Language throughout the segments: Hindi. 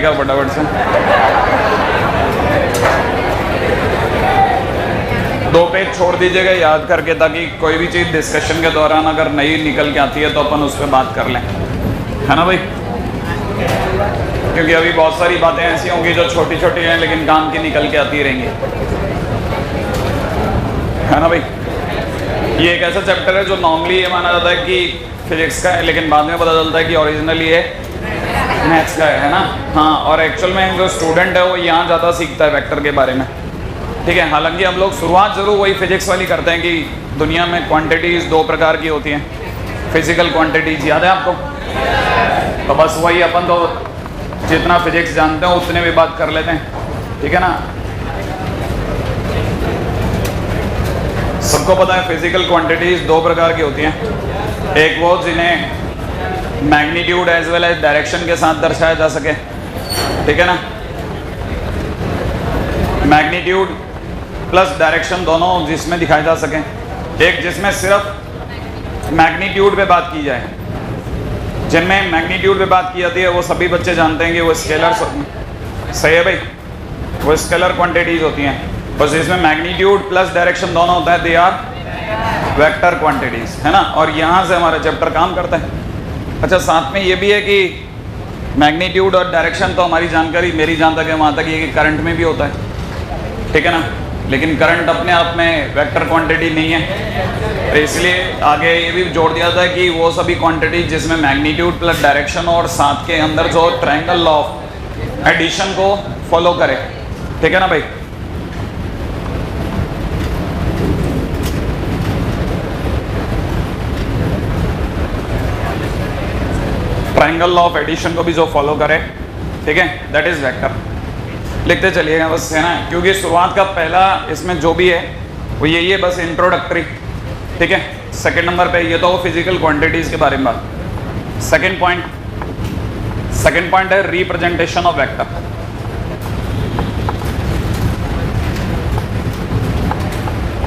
क्या फटाफट से? 2 पेज छोड़ दीजिएगा याद करके, ताकि कोई भी चीज़ डिस्कशन के दौरान अगर नई निकल के आती है तो अपन उस पर बात कर लें, है ना भाई? क्योंकि अभी बहुत सारी बातें ऐसी होंगी जो छोटी छोटी हैं लेकिन काम की निकल के आती रहेंगी, है ना भाई? ये एक ऐसा चैप्टर है जो नॉर्मली ये माना जाता है कि फिजिक्स का है, लेकिन बाद में पता चलता है कि ओरिजिनली ये मैथ्स का है ना? हाँ, और एक्चुअल में जो स्टूडेंट है वो यहाँ ज़्यादा सीखता है वेक्टर के बारे में, ठीक है? हालांकि हम लोग शुरुआत ज़रूर वही फिजिक्स वाली करते हैं कि दुनिया में क्वांटिटीज़ 2 प्रकार की होती हैं, फिजिकल क्वांटिटीज़, याद है आपको? तो बस वही अपन तो जितना फिजिक्स जानते हैं उतने भी बात कर लेते हैं, ठीक है ना? सबको पता है फिजिकल क्वांटिटीज़ 2 प्रकार की होती हैं। एक वो जिन्हें magnitude as well as direction के साथ दर्शाया जा सके, ठीक है ना? मैग्नीट्यूड प्लस डायरेक्शन दोनों जिसमें दिखाए जा सकें। एक जिसमें सिर्फ मैग्नीट्यूड पे बात की जाए, जिनमें मैग्नीट्यूड पे बात की जाती है वो सभी बच्चे जानते हैं कि वो स्केलर, सही है भाई? वो स्केलर क्वांटिटीज़ होती हैं। बस इसमें मैग्नीट्यूड प्लस डायरेक्शन दोनों होता है, दे आर वेक्टर क्वांटिटीज़, है ना? और यहाँ से हमारा चैप्टर काम करता है। अच्छा, साथ में ये भी है कि मैग्नीट्यूड और डायरेक्शन तो हमारी जानकारी, मेरी जहाँ तक है वहाँ तक ये कि करंट में भी होता है, ठीक है ना? लेकिन करंट अपने आप में वेक्टर क्वांटिटी नहीं है, तो इसलिए आगे ये भी जोड़ दिया था कि वो सभी क्वांटिटी जिसमें मैग्नीट्यूड प्लस डायरेक्शन और साथ के अंदर जो ट्रायंगल लॉ ऑफ एडिशन को फॉलो करे, ठीक है ना भाई? ट्रायंगल लॉ ऑफ एडिशन को भी जो फॉलो करे, ठीक है, दैट इज वेक्टर। लिखते चलिएगा बस, है ना? क्योंकि शुरुआत का पहला इसमें जो भी है वो यही है, बस इंट्रोडक्टरी, ठीक है? सेकंड नंबर पे ये तो फिजिकल क्वांटिटीज के बारे में बात। सेकंड पॉइंट है रिप्रेजेंटेशन ऑफ वेक्टर।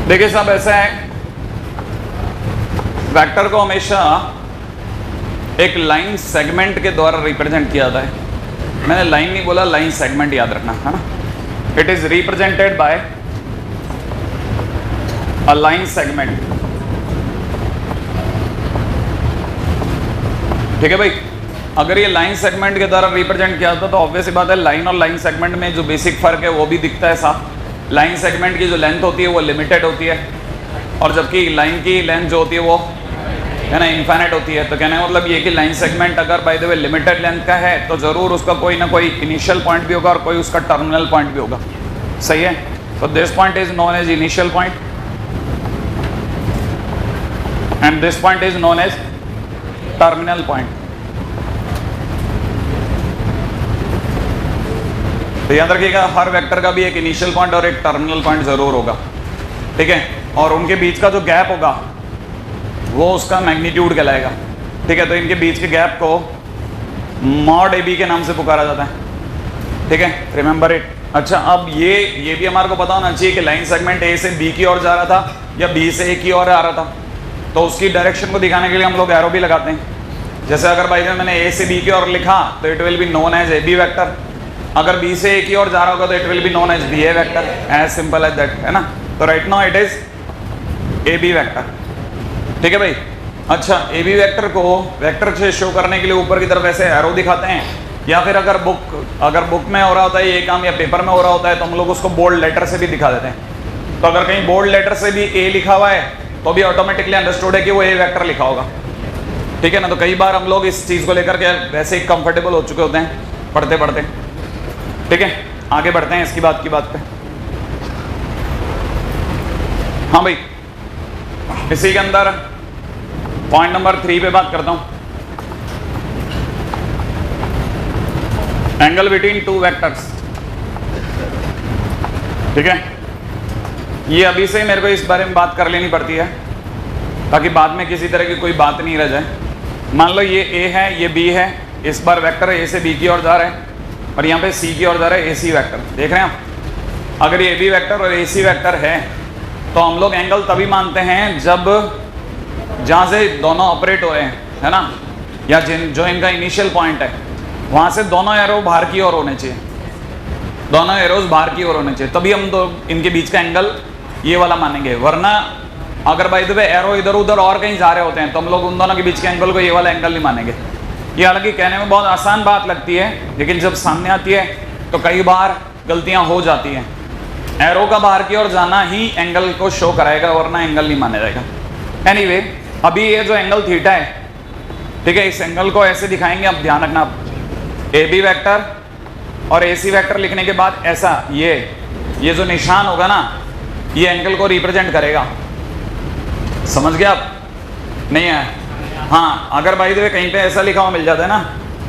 देखिए साहब, ऐसा है, वेक्टर को हमेशा एक लाइन सेगमेंट के द्वारा रिप्रेजेंट किया जाता है। मैंने लाइन नहीं बोला, लाइन सेगमेंट याद रखना, है ना? It is represented by a line segment, ठीक है भाई? अगर ये लाइन सेगमेंट के द्वारा रिप्रेजेंट किया जाता तो ऑब्वियस सी बात है, लाइन और लाइन सेगमेंट में जो बेसिक फर्क है वो भी दिखता है साफ। लाइन सेगमेंट की जो लेंथ होती है वो लिमिटेड होती है, और जबकि लाइन की लेंथ जो होती है वो, है ना, इनफाइनाइट होती है। तो कहने का मतलब ये कि लाइन सेगमेंट अगर by the way limited length का है तो ज़रूर उसका कोई ना कोई इनिशियल पॉइंट भी होगा और कोई उसका टर्मिनल पॉइंट भी होगा, सही है? तो this point is known as initial point and this point is known as terminal point. तो याद रखिएगा, हर वेक्टर का भी एक इनिशियल पॉइंट और एक टर्मिनल पॉइंट जरूर होगा, ठीक है? और उनके बीच का जो गैप होगा वो उसका मैग्नीट्यूड कहलाएगा, ठीक है? तो इनके बीच के गैप को मॉड ए बी के नाम से पुकारा जाता है, ठीक है? Remember it. अच्छा, अब ये भी हमारे को पता होना चाहिए कि लाइन सेगमेंट ए से बी की ओर जा रहा था या बी से ए की ओर आ रहा था, तो उसकी डायरेक्शन को दिखाने के लिए हम लोग एरो भी लगाते हैं। जैसे अगर बाई द वे मैंने ए से बी की ओर लिखा तो it will be known as A B vector, अगर बी से ए की ओर जा रहा होगा तो it will be known as B A vector, as simple as that, है ना? तो right now it is A B vector, ठीक है भाई? अच्छा, ए बी वेक्टर को वेक्टर से शो करने के लिए ऊपर की तरफ ऐसे एरो दिखाते हैं, या फिर अगर बुक में हो रहा होता है ये काम या पेपर में हो रहा होता है तो हम लोग उसको बोल्ड लेटर से भी दिखा देते हैं। तो अगर कहीं बोल्ड लेटर से भी ए लिखा हुआ है तो भी ऑटोमेटिकली अंडरस्टूड है कि वो ए वेक्टर लिखा होगा, ठीक है ना? तो कई बार हम लोग इस चीज़ को लेकर के वैसे ही कंफर्टेबल हो चुके होते हैं पढ़ते पढ़ते, ठीक है? आगे बढ़ते हैं इसकी बात पे। हाँ भाई, इसी के अंदर पॉइंट नंबर 3 पे बात करता हूं, एंगल बिटवीन टू वेक्टर्स, ठीक है? ये अभी से मेरे को इस बारे में बात कर लेनी पड़ती है ताकि बाद में किसी तरह की कोई बात नहीं रह जाए। मान लो ये ए है, ये बी है, इस बार वेक्टर ए से बी की ओर जा रहा है और यहाँ पे सी की ओर जा रहा है, ए सी वैक्टर, देख रहे हैं आप? अगर ये ए बी वैक्टर और ए सी वैक्टर है तो हम लोग एंगल तभी मानते हैं जब जहाँ से दोनों ऑपरेट हो रहे हैं, है ना? या जो इनका इनिशियल पॉइंट है वहां से दोनों एरो बाहर की ओर होने चाहिए, दोनों एरोज बाहर की ओर होने चाहिए, तभी हम दो इनके बीच का एंगल ये वाला मानेंगे। वरना अगर बाय द वे एरो इधर उधर और कहीं जा रहे होते हैं तो हम लोग उन दोनों के बीच के एंगल को ये वाला एंगल नहीं मानेंगे। ये हालांकि कहने में बहुत आसान बात लगती है, लेकिन जब सामने आती है तो कई बार गलतियां हो जाती हैं। एरो का बाहर की ओर जाना ही एंगल को शो कराएगा, वरना एंगल नहीं माना जाएगा। एनीवे, अभी ये जो एंगल थीटा है, ठीक है, इस एंगल को ऐसे दिखाएंगे। अब ध्यान रखना, ए बी वैक्टर और ए सी वैक्टर लिखने के बाद ऐसा ये जो निशान होगा ना, ये एंगल को रिप्रेजेंट करेगा। समझ गया आप? नहीं है? हाँ, अगर बाय द वे कहीं पे ऐसा लिखा हुआ मिल जाता है ना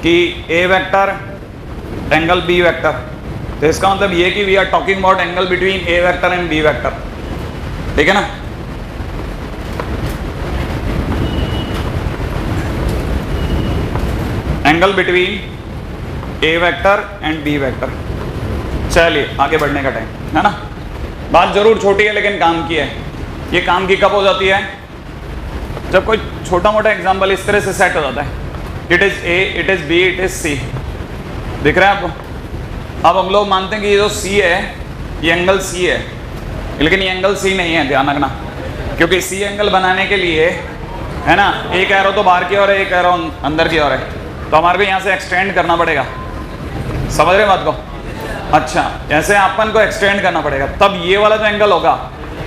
कि A vector angle B vector, तो इसका मतलब ये कि we are talking about angle between A vector and B vector, ठीक है ना। Angle between A vector and B vector. चलिए आगे बढ़ने का टाइम है ना। बात जरूर छोटी है लेकिन काम की है। ये काम की कब हो जाती है? जब कोई छोटा मोटा एग्जाम्पल इस तरह से सेट हो जाता है, it is A, it is B, it is C. दिख रहा है आपको? अब हम लोग मानते हैं कि ये जो सी है ये एंगल सी है, लेकिन ये एंगल सी नहीं है, ध्यान रखना। क्योंकि सी एंगल बनाने के लिए है ना, एक एरो तो बाहर की ओर है, एक एरो अंदर की ओर है, तो हमारे को यहाँ से एक्सटेंड करना पड़ेगा। समझ रहे बात को? अच्छा, ऐसे अपन को एक्सटेंड करना पड़ेगा, तब ये वाला जो एंगल होगा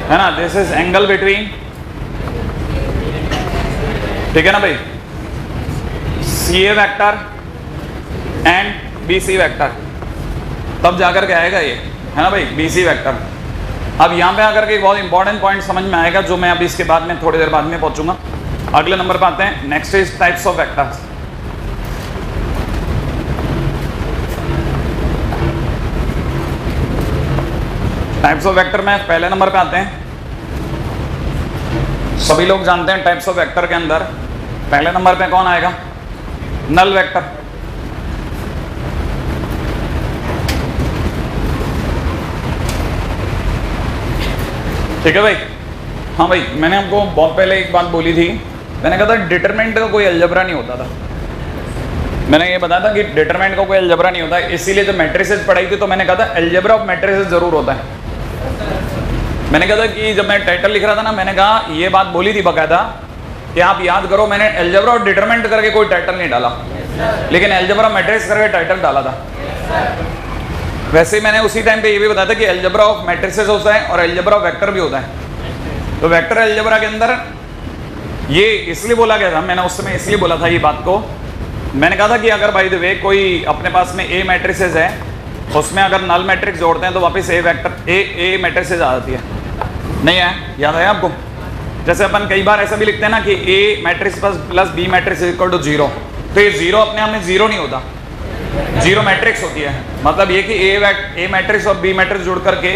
है ना, दिस इज एंगल बिटवीन, ठीक है ना भाई, C A vector and B C vector, तब जाकर के आएगा ये, है ना भाई, बी सी वैक्टर। अब यहाँ पे आकर के एक बहुत इंपॉर्टेंट पॉइंट समझ में आएगा, जो मैं अभी इसके बाद में थोड़ी देर बाद में पहुंचूंगा। अगले नंबर पे आते हैं। Next is types of vectors. Types of vector में पहले नंबर पे आते हैं। सभी लोग जानते हैं टाइप्स ऑफ वेक्टर के अंदर पहले नंबर पे कौन आएगा? Null vector. ठीक है भाई? हाँ भाई, मैंने आपको बहुत पहले एक बात बोली थी, मैंने कहा था डिटरमिनेंट का कोई अलजेब्रा नहीं होता था। मैंने ये बताया था कि डिटरमिनेंट का कोई अलजेब्रा नहीं होता है, इसीलिए जब मैट्रिसेस पढ़ाई थी तो मैंने कहा था अलजेब्रा ऑफ मैट्रिसेस जरूर होता है। मैंने कहा था कि जब मैं टाइटल लिख रहा था ना, मैंने कहा ये बात बोली थी बकायदा कि आप याद करो, मैंने अलजेब्रा ऑफ डिटरमिनेंट करके कोई टाइटल नहीं डाला, लेकिन अलजेब्रा मैट्रिक्स करके टाइटल डाला था। वैसे मैंने उसी टाइम पे ये भी बताया था कि अलजेब्रा ऑफ मैट्रिसेस होता है और अलजेब्रा ऑफ वेक्टर भी होता है। तो वेक्टर अलजेब्रा के अंदर ये इसलिए बोला गया था, मैंने उस समय इसलिए बोला था ये बात को, मैंने कहा था कि अगर बाय द वे कोई अपने पास में ए मैट्रिसेस है, उसमें अगर नल मैट्रिक्स जोड़ते हैं तो वापस ए वेक्टर ए मैट्रिसेस आ जाती है। नहीं है? याद है आपको? जैसे अपन कई बार ऐसा भी लिखते हैं ना कि A matrix plus B matrix equal to zero, तो ये जीरो अपने आप में जीरो नहीं होता, जीरो मैट्रिक्स होती है। मतलब ये कि ए मैट्रिक्स और बी मैट्रिक्स जोड़ करके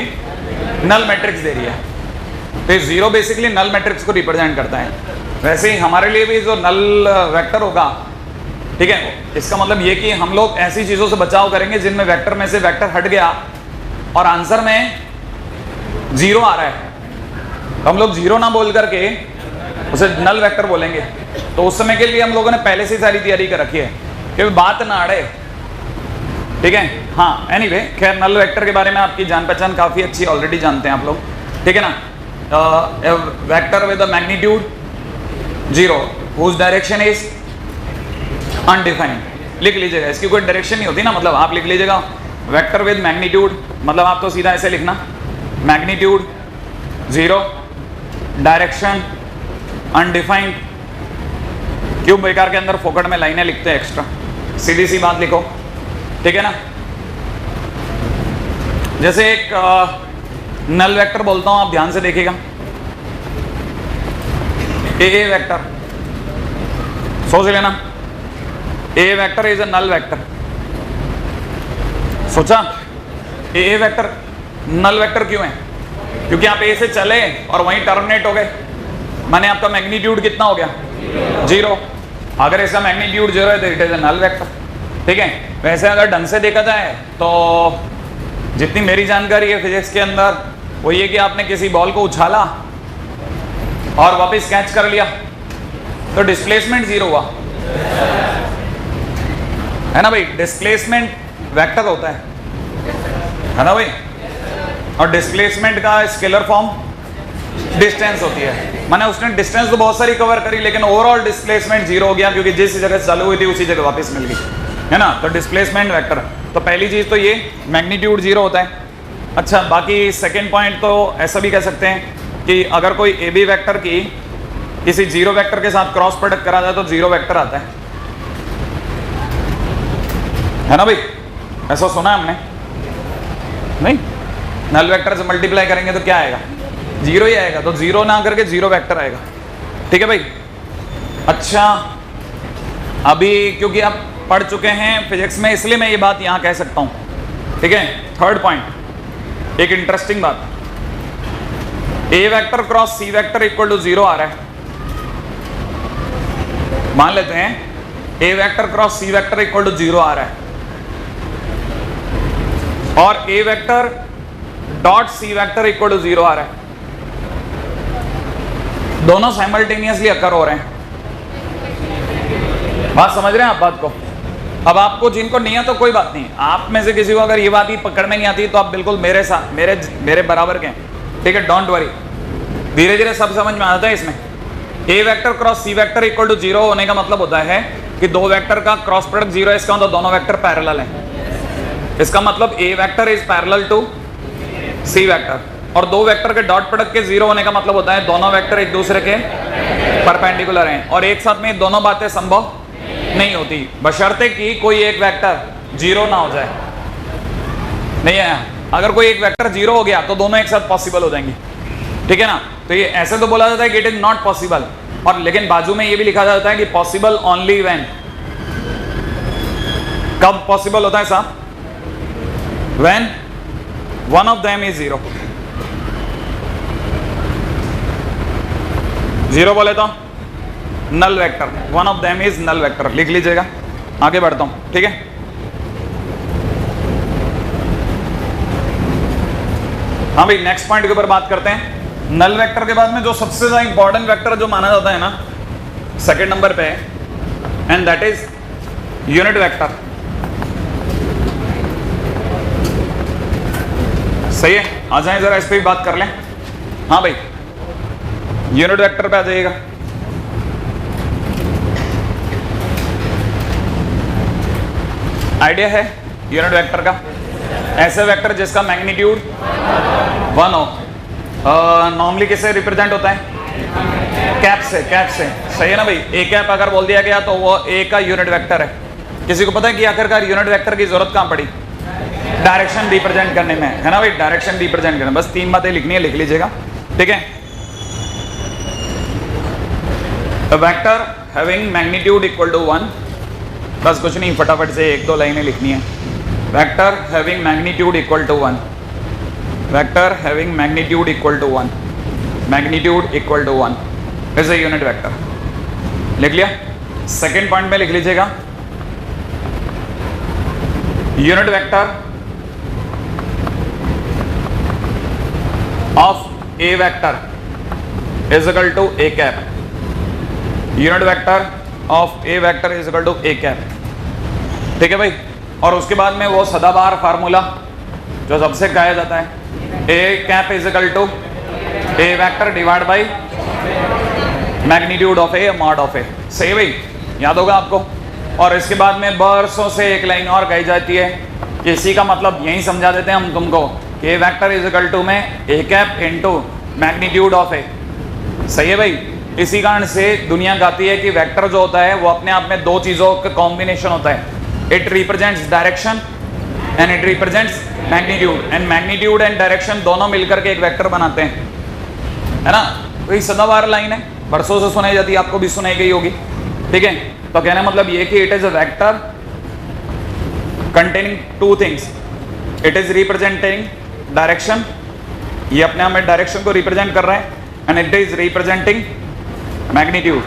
नल मैट्रिक्स दे रही है, तो ये जीरो बेसिकली नल मैट्रिक्स को रिप्रेजेंट करता है। वैसे ही हमारे लिए भी जो नल वेक्टर होगा, ठीक है, इसका मतलब ये कि हम लोग ऐसी चीजों से बचाव करेंगे जिनमें वेक्टर में से वेक्टर हट गया और आंसर में जीरो आ रहा है, तो हम लोग जीरो ना बोल करके उसे नल वेक्टर बोलेंगे। तो उस समय के लिए हम लोगों ने पहले से सारी तैयारी कर रखी है कि बात ना अड़े, ठीक है। हाँ, एनीवे, खैर नल वेक्टर के बारे में आपकी जान पहचान काफी अच्छी ऑलरेडी जानते हैं आप लोग, ठीक है ना। Vector with the magnitude zero whose direction is undefined. लिख लीजिएगा, इसकी कोई डायरेक्शन नहीं होती ना, मतलब आप लिख लीजिएगा वेक्टर विद मैग्नीट्यूड, मतलब आप तो सीधा ऐसे लिखना मैग्नीट्यूड जीरो, डायरेक्शन अनडिफाइंड। क्यों बेकार के अंदर फोकट में लाइनें लिखते हैं एक्स्ट्रा, सीधी सी बात लिखो, ठीक है ना। जैसे एक नल वेक्टर बोलता हूं, आप ध्यान से देखिएगा, ए वेक्टर, सोच लेना, A vector is a null vector. सोचा? ए वेक्टर नल वेक्टर क्यों है? क्योंकि आप ए से चले और वहीं टर्मिनेट हो गए, माने आपका मैग्नीट्यूड कितना हो गया? जीरो। अगर इसका मैग्नीट्यूड जीरो है तो it is a null vector, ठीक है। वैसे अगर ढंग से देखा जाए तो जितनी मेरी जानकारी है फिजिक्स के अंदर, वो ये कि आपने किसी बॉल को उछाला और वापस कैच कर लिया तो डिस्प्लेसमेंट जीरो हुआ। है ना भाई, डिस्प्लेसमेंट वेक्टर होता है ना भाई, और डिस्प्लेसमेंट का स्केलर फॉर्म डिस्टेंस होती है। मैंने उसने डिस्टेंस तो बहुत सारी कवर करी, लेकिन ओवरऑल डिस्प्लेसमेंट जीरो हो गया क्योंकि जिस जगह चालू हुई थी उसी जगह वापस मिल गई, है ना। तो डिस्प्लेसमेंट वेक्टर, तो पहली चीज तो ये मैग्नीट्यूड जीरो होता है। अच्छा, बाकी सेकेंड पॉइंट तो ऐसा भी कह सकते हैं कि अगर कोई ए बी वैक्टर की किसी जीरो वेक्टर के साथ क्रॉस प्रोडक्ट करा जाए तो जीरो वेक्टर आता है ना भाई, ऐसा सुना है हमने नहीं। नल वेक्टर से मल्टीप्लाई करेंगे तो क्या आएगा, जीरो ही आएगा, तो जीरो ना करके जीरो वेक्टर आएगा, ठीक है भाई। अच्छा, अभी क्योंकि आप पढ़ चुके हैं फिजिक्स में, इसलिए मैं ये बात यहां कह सकता हूं, ठीक है। थर्ड पॉइंट, एक इंटरेस्टिंग बात, A vector cross C vector equal to zero आ रहा है। मान लेते हैं A vector cross C vector equal to zero आ रहा है, और A vector dot C vector equal to zero आ रहा है। दोनों साइमल्टेनियसली अकर हो रहे हैं। बात समझ रहे हैं आप बात को। अब आपको जिनको नहीं है तो कोई बात नहीं, आप में से किसी को अगर ये बात ही पकड़ में नहीं आती तो आप बिल्कुल मेरे साथ मेरे बराबर के हैं, ठीक है। डोंट वरी, धीरे धीरे सब समझ में आता है इसमें। A vector cross C vector equal to zero होने का मतलब होता है कि दो वेक्टर का क्रॉस प्रोडक्ट जीरो है, इसका मतलब दोनों वेक्टर पैरेलल हैं। इसका मतलब A vector is parallel to C vector, और दो वेक्टर के डॉट प्रोडक्ट के जीरो होने का मतलब होता है दोनों वेक्टर एक दूसरे के परपेंडिकुलर हैं, और एक साथ में दोनों बातें संभव नहीं होती, बशर्ते कि कोई एक वेक्टर जीरो ना हो जाए। नहीं है, अगर कोई एक वेक्टर जीरो हो गया तो दोनों एक साथ पॉसिबल हो जाएंगे, ठीक है ना। तो ये ऐसे तो बोला जाता है कि इट इज नॉट पॉसिबल, और लेकिन बाजू में ये भी लिखा जाता है कि पॉसिबल ओनली व्हेन। कब पॉसिबल होता है साहब, when one of them is zero. Zero बोले तो null vector, one of them is null vector, लिख लीजिएगा। आगे बढ़ता हूं, ठीक है। हाँ भाई, नेक्स्ट पॉइंट के ऊपर बात करते हैं। नल वेक्टर के बाद में जो सबसे ज्यादा इंपॉर्टेंट वेक्टर जो माना जाता है ना, सेकंड नंबर पे है, and that is unit vector. सही है, आ जाए जरा इस पे भी बात कर लें। हाँ भाई, यूनिट वेक्टर पे आ जाइएगा। आइडिया है यूनिट वेक्टर का, ऐसे वेक्टर जिसका मैग्नीट्यूड 1 हो। नॉर्मली किससे रिप्रेजेंट होता है, कैप से, कैप से, सही है ना भाई। ए कैप अगर बोल दिया गया तो वो ए का यूनिट वेक्टर है। किसी को पता है कि आखिरकार यूनिट वेक्टर की जरूरत कहां पड़ी, डायरेक्शन रिप्रेजेंट करने में, है ना भाई। डायरेक्शन रिप्रेजेंट करने, बस 3 बातें लिखनी है, लिख लीजिएगा, ठीक है। Vector having magnitude equal to 1, बस कुछ नहीं, फटाफट से 1-2 लाइनें लिखनी है। Vector having magnitude equal to 1, vector having magnitude equal to 1, magnitude equal to 1 is a unit vector. लिख लिया। सेकेंड पॉइंट में लिख लीजिएगा, unit vector of A vector is equal to A cap. Unit vector of A vector is equal to A cap, ठीक है भाई। और उसके बाद में वो सदाबहार फार्मूला जो सबसे कहा जाता है, A cap is equal to A vector divide by magnitude of A mod of A. सही भाई, याद होगा आपको। और इसके बाद में बरसों से एक लाइन और कही जाती है कि इसी का मतलब यही समझा देते हैं हम तुमको, ए वेक्टर इज इक्वल टू में A cap into magnitude of A. सही है भाई। इसी कारण से दुनिया कहती है कि वेक्टर जो होता है वो अपने आप में दो चीजों का कॉम्बिनेशन होता है, it represents direction and it represents magnitude, and magnitude and direction दोनों मिलकर के एक वेक्टर बनाते हैं, है ना। तो ये सदाबहार लाइन है, बरसों से सुनाई जाती है, आपको भी सुनाई गई होगी, ठीक है। तो कहने मतलब ये कि it is a vector containing two things, it is representing direction, ये अपने आप में डायरेक्शन को रिप्रेजेंट कर रहा है, and it is representing magnitude,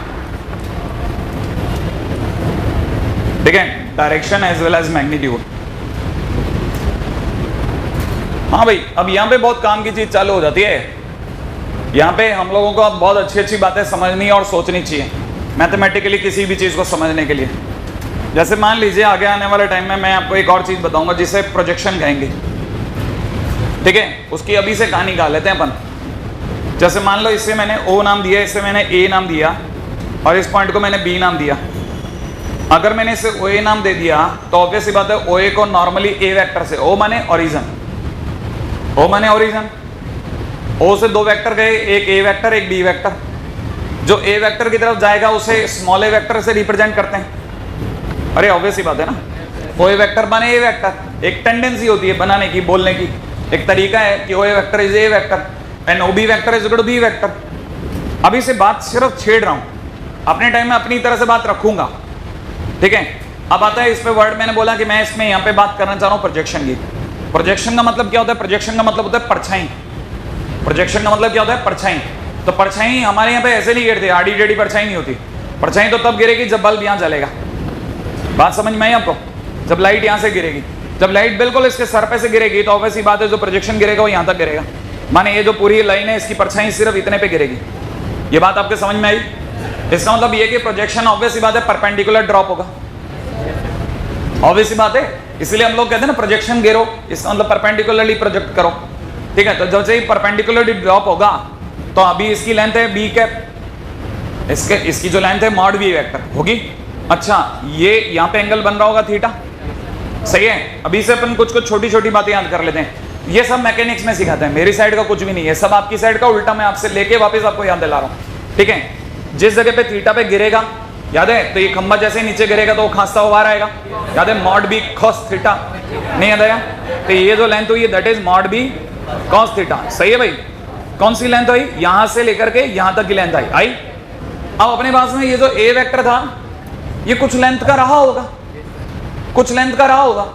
ठीक है, direction as well as magnitude. हाँ भाई, अब यहाँ पे बहुत काम की चीज चालू हो जाती है। यहाँ पे हम लोगों को अब बहुत अच्छी अच्छी बातें समझनी और सोचनी चाहिए मैथमेटिकली किसी भी चीज को समझने के लिए। जैसे मान लीजिए आगे आने वाले टाइम में मैं आपको एक और चीज बताऊंगा जिसे प्रोजेक्शन कहेंगे, ठीक है। उसकी अभी से कहानी निकाल लेते हैं अपन। जैसे मान लो इससे मैंने O नाम दिया, इससे मैंने A नाम दिया और इस पॉइंट को मैंने B नाम दिया। अगर मैंने इसे OA नाम दे दिया तो ऑब्वियस सी बात है OA को नॉर्मली A वेक्टर से, O माने ओरिजिन, O माने ओरिजिन, O से दो वेक्टर गए, एक A वेक्टर एक B वेक्टर। जो A वेक्टर की तरफ जाएगा उसे स्मॉल a वेक्टर से रिप्रेजेंट करते हैं। अरे ऑब्वियस सी बात है ना, OA वेक्टर माने A वेक्टर। एक टेंडेंसी होती है बनाने की, बोलने की, एक तरीका है कि OA vector is A vector and OB vector is equal to B vector. अभी से बात सिर्फ छेड़ रहा हूं, अपने टाइम में अपनी तरह से बात रखूंगा, ठीक है। अब आता है इस पे वर्ड, मैंने बोला कि मैं इसमें यहाँ पे बात करना चाह रहा हूँ प्रोजेक्शन की। प्रोजेक्शन का मतलब क्या होता है? प्रोजेक्शन का मतलब होता है परछाई। प्रोजेक्शन का मतलब क्या होता है? परछाई। तो परछाई हमारे यहाँ पे ऐसे नहीं गिरती, आड़ी टेढ़ी परछाई नहीं होती। परछाई तो तब गिरेगी जब बल्ब यहाँ जलेगा। बात समझ में आई आपको? जब लाइट यहाँ से गिरेगी, जब लाइट बिल्कुल इसके सर पे से गिरेगी तो ऑब्वियस सी बात है जो प्रोजेक्शन गिरेगा वो यहाँ तक गिरेगा। माने ये जो पूरी लाइन है इसकी परछाई सिर्फ इतने पे गिरेगी। ये बात आपके समझ में आई? इसका मतलब ये कि प्रोजेक्शन ऑब्वियस सी बात है परपेंडिकुलर ड्रॉप होगा, ऑब्वियस सी बात है। इसलिए हम लोग कहते हैं ना प्रोजेक्शन गिरो, इसका मतलब परपेंडिकुलरली प्रोजेक्ट करो, ठीक है। तो जब से परपेंडिकुलरली ड्रॉप होगा तो अभी इसकी लेंथ है B कैप, इसकी जो लेंथ है मॉड B वेक्टर होगी। अच्छा, ये यहाँ पे एंगल बन रहा होगा थीटा, सही है। अभी से अपन कुछ छोटी छोटी बातें याद कर लेते हैं। ये सब मैकेनिक्स में सिखाते हैं, मेरी साइड का कुछ भी नहीं है, सब आपकी साइड का उल्टा मैं आपसे लेके वापस आपको याद दिला रहा हूँ, ठीक है। जिस जगह पे थीटा पे गिरेगा, याद है, तो ये खंबा जैसे नीचे गिरेगा तो वो खांसता हुआ बाहर आएगा, याद है, मॉड B cos थीटा, नहीं याद आया? तो ये जो लेंथ हुई है that is mod B cos theta, सही है भाई। कौन सी लेंथ आई? यहां से लेकर के यहां तक की लेंथ आई। अब अपने पास में ये जो A वेक्टर था ये कुछ लेंथ का रहा होगा, कुछ लेंथ का रहा होगा।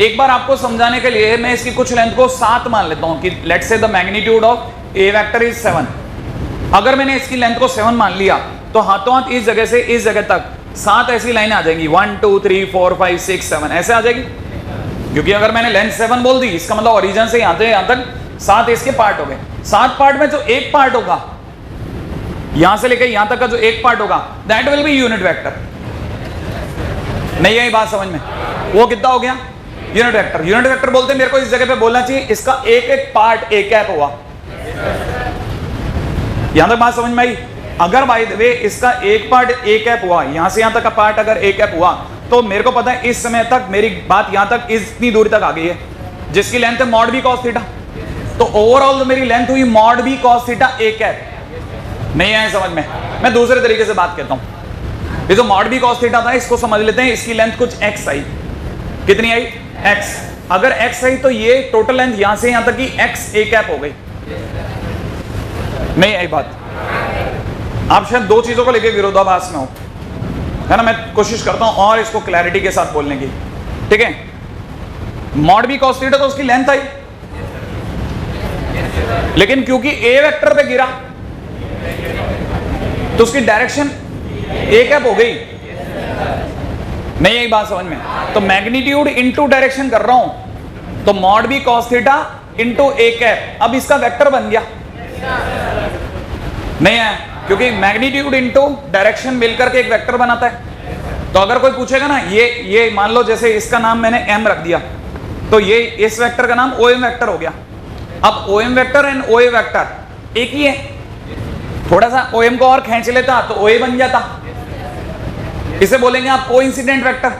एक बार आपको समझाने के लिए मैं इसकी कुछ लेंथ को 7 मान लेता हूं कि let's say the magnitude of A vector is 7। अगर मैंने इसकी लेंथ को 7 मान लिया तो हाथों हाथ इस जगह से इस जगह तक 7 ऐसी लाइनें आ जाएंगी, 1 2 3 4 5 6 7 ऐसे आ जाएगी। क्योंकि अगर मैंने लेंथ 7 बोल दी इसका मतलब ओरिजिन से यहां तक 7 इसके पार्ट हो गए। 7 पार्ट में जो एक पार्ट होगा, यहां से लेकर यहां तक का जो एक पार्ट होगा that will be unit vector. नहीं आई बात समझ में? वो कितना हो गया? Unit vector. यूनिट वेक्टर बोलते हैं मेरे को इस जगह पे बोलना चाहिए इसका एक एक पार्ट ए कैप हुआ। यहां तक बात समझ में आई? अगर बाय द वे इसका एक पार्ट ए कैप हुआ, यहां से यहां तक का पार्ट अगर ए कैप हुआ तो मेरे को पता है इस समय तक मेरी बात यहां तक इतनी दूरी तक आ गई है जिसकी लेंथ है मॉड B cos थीटा। तो ओवरऑल मेरी लेंथ हुई mod B cos theta A cap. नहीं आए समझ में? मैं दूसरे तरीके से बात कहता हूं। ये जो मॉड B cos थीटा था इसको समझ लेते हैं, इसकी लेंथ कुछ x आई। कितनी आई? x। अगर x आई तो ये टोटल लेंथ यहां से यहां तक की x ए कैप हो गई। नहीं आई बात? आप शायद दो चीजों को लेकर विरोधाभास में हो, है ना। मैं कोशिश करता हूं और इसको क्लैरिटी के साथ बोलने की, ठीक है। मॉड B cos थीटा तो उसकी लेंथ आई, लेकिन क्योंकि ए वेक्टर पे गिरा तो उसकी डायरेक्शन ए कैप हो गई। नहीं यही बात समझ में? तो मैग्नीट्यूड इनटू डायरेक्शन कर रहा हूं तो mod B cos theta into A cap, अब इसका वेक्टर बन गया। नहीं है, क्योंकि मैग्नीट्यूड इनटू डायरेक्शन मिलकर के एक वेक्टर बनाता है। तो अगर कोई पूछेगा ना, ये मान लो जैसे इसका नाम मैंने m रख दिया तो ये इस वेक्टर का नाम OM वेक्टर हो गया। अब OM vector and OA vector एक ही है, थोड़ा सा OM को और खींच लेता तो OA बन जाता। इसे बोलेंगे आप कोइंसिडेंट वेक्टर।